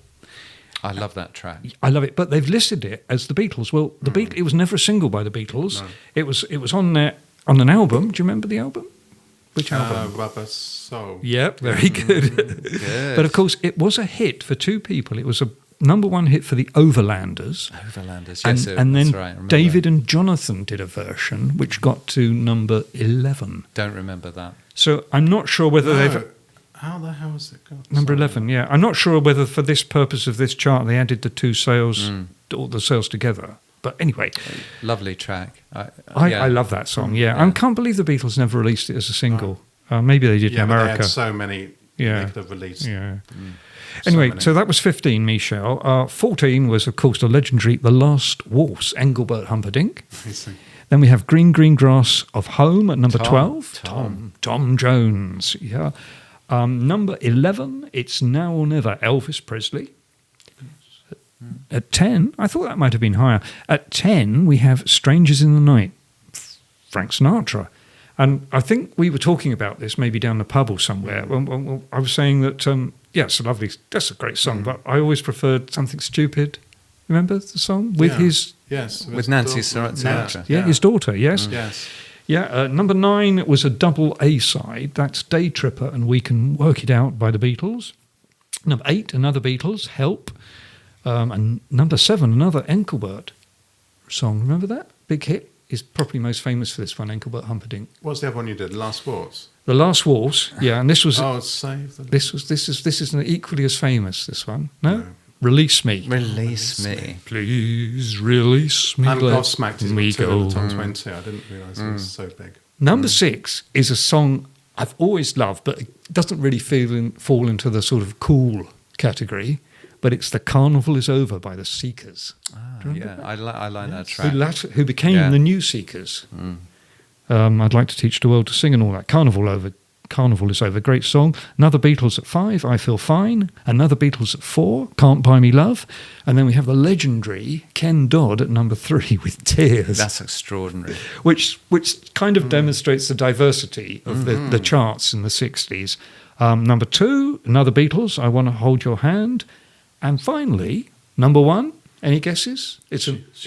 I love that track. I love it, but they've listed it as the Beatles. Well, it was never a single by the Beatles. No. It was on there on an album. Do you remember the album? Which album? Rubber Soul. Yep, very good. Good. But of course, it was a hit for two people. It was a number one hit for the Overlanders. Overlanders, And, yes. and then that's right. I remember David that. and Jonathan did a version, which got to number 11. Don't remember that. So I'm not sure whether they've... How the hell has it got? Number Sorry. 11, I'm not sure whether for this purpose of this chart they added the two sales, or the sales together. But anyway, Lovely track. I love that song. Yeah, I can't believe the Beatles never released it as a single. Maybe they did in But America. they had so many Yeah. they could have released. Yeah. Anyway, so that was 15, Michelle. 14 was, of course, the legendary The Last Waltz, Engelbert Humperdinck. Amazing. Then we have Green Green Grass of Home at number 12. Tom. Tom Jones. Yeah. Number 11, It's Now or Never, Elvis Presley. At 10, I thought that might have been higher. At 10, we have Strangers in the Night, Frank Sinatra. And I think we were talking about this maybe down the pub or somewhere. Well, I was saying that, it's a lovely, that's a great song, but I always preferred Something Stupid. Remember the song? With his... Yes. With Nancy Sinatra. Yeah, his daughter, yes. Yes. Yeah, number 9 was a double A-side. That's Day Tripper and We Can Work It Out by the Beatles. Number 8, another Beatles, Help. And number 7, another Engelbert song. Remember that? Big hit. Is probably most famous for this one, Engelbert Humperdinck. What's the other one you did? Last Waltz? The Last Waltz, yeah, and this was... Save the... This is equally as famous, this one. No? Release Me. Release Me. Please release me. I'm let gobsmacked he's me got two go. in the top 20. I didn't realise it was so big. Number 6 is a song I've always loved, but it doesn't really fall into the sort of cool category. But it's The Carnival Is Over by the Seekers. Yeah, I like that track. Who became the New Seekers. I'd Like to Teach the World to Sing and all that. Carnival Is Over, great song. Another Beatles at 5, I Feel Fine. Another Beatles at 4, Can't Buy Me Love. And then we have the legendary Ken Dodd at number 3 with Tears. That's extraordinary. Which kind of demonstrates the diversity of the charts in the 60s. Number 2, another Beatles, I Want to Hold Your Hand. And finally, number 1, any guesses? It's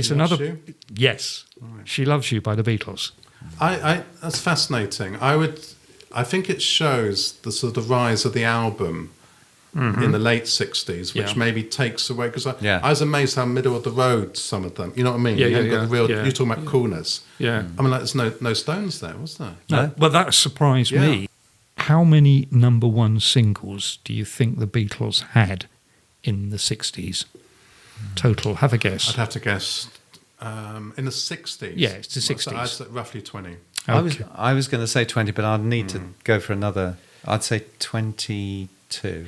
another... You? Yes, She Loves You by the Beatles. That's fascinating. I think it shows the sort of rise of the album in the late 60s, which maybe takes away... Because I was amazed how middle of the road some of them... You know what I mean? You're talking about coolness. Yeah. I mean, there's no Stones there, was there? No, well, that surprised me. How many number 1 singles do you think the Beatles had in the 60s? Total, have a guess. I'd have to guess in the 60s. Yeah, it's the 60s. I'd say roughly 20. Okay. I was going to say 20, but I'd need to go for another. I'd say 22.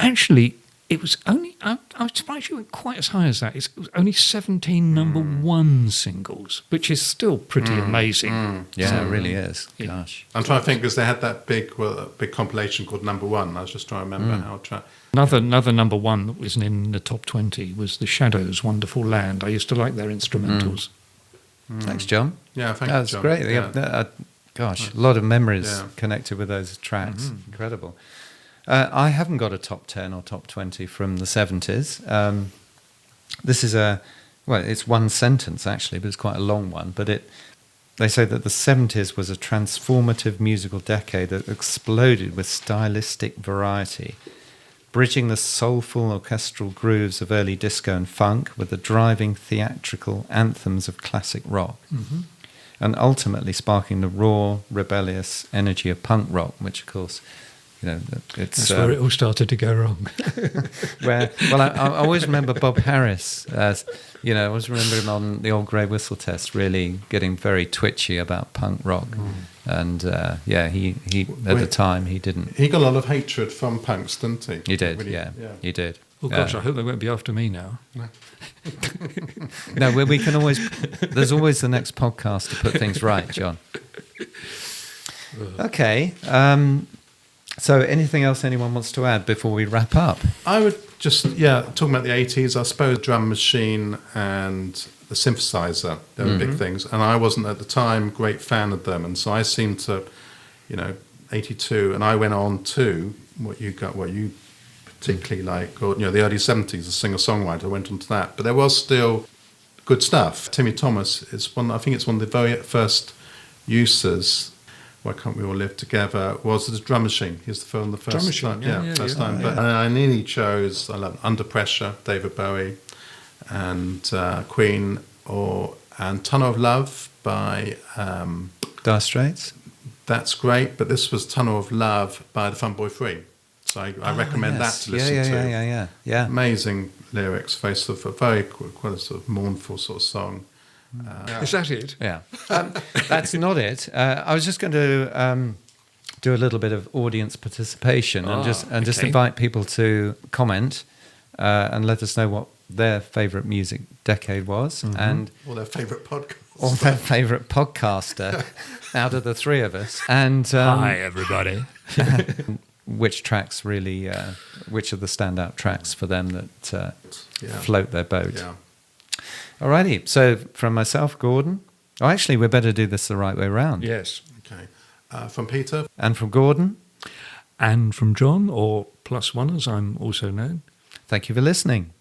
Actually, it was only... I was surprised you went quite as high as that. It was only 17 number 1 singles, which is still pretty amazing. Yeah, it really is. Gosh. I'm trying to think, because they had that big compilation called Number 1. I was just trying to remember how... Another number 1 that wasn't in the top 20 was The Shadows' Wonderful Land. I used to like their instrumentals. Thanks, John. Yeah, thank you, That's John. great. Yeah. Gosh, a lot of memories connected with those tracks. Incredible. I haven't got a top 10 or top 20 from the 70s. This is it's one sentence actually, but it's quite a long one. But they say that the 70s was a transformative musical decade that exploded with stylistic variety, bridging the soulful orchestral grooves of early disco and funk with the driving theatrical anthems of classic rock, and ultimately sparking the raw, rebellious energy of punk rock, which, of course, it's... That's where it all started to go wrong. I always remember Bob Harris, I always remember him on the Old Grey Whistle Test really getting very twitchy about punk rock. And he at the time he didn't. He got a lot of hatred from punks, didn't he? He did, Really, he did. Well, gosh, I hope they won't be after me now. No, we can always... There's always the next podcast to put things right, John. Okay. So anything else anyone wants to add before we wrap up? I would just, talking about the 80s, I suppose drum machine and the synthesizer, they were big things. And I wasn't at the time a great fan of them. And so I seemed to, 82, and I went on to what you particularly like, or, the early 70s, a singer-songwriter, I went on to that. But there was still good stuff. Timmy Thomas is I think it's one of the very first uses. Why Can't We All Live Together? Was the drum machine. He's the first Drum machine, time. First time. But I nearly chose, I love Under Pressure, David Bowie, and Queen, and Tunnel of Love by... Dire Straits? That's great, but this was Tunnel of Love by the Fun Boy 3. I recommend that to listen to. Yeah. Amazing lyrics, very sort of a very quite a sort of mournful sort of song. Is that it? Yeah. That's not it. I was just going to do a little bit of audience participation and just invite people to comment and let us know what their favourite music decade was and Or their favourite podcast. or their favourite podcaster out of the three of us, and Hi, everybody. which tracks really, which are the standout tracks for them that float their boat. Yeah. Alrighty, so from myself, Gordon. Oh, actually, we better do this the right way round. Yes. Okay. From Peter. And from Gordon. And from John, or +1 as I'm also known. Thank you for listening.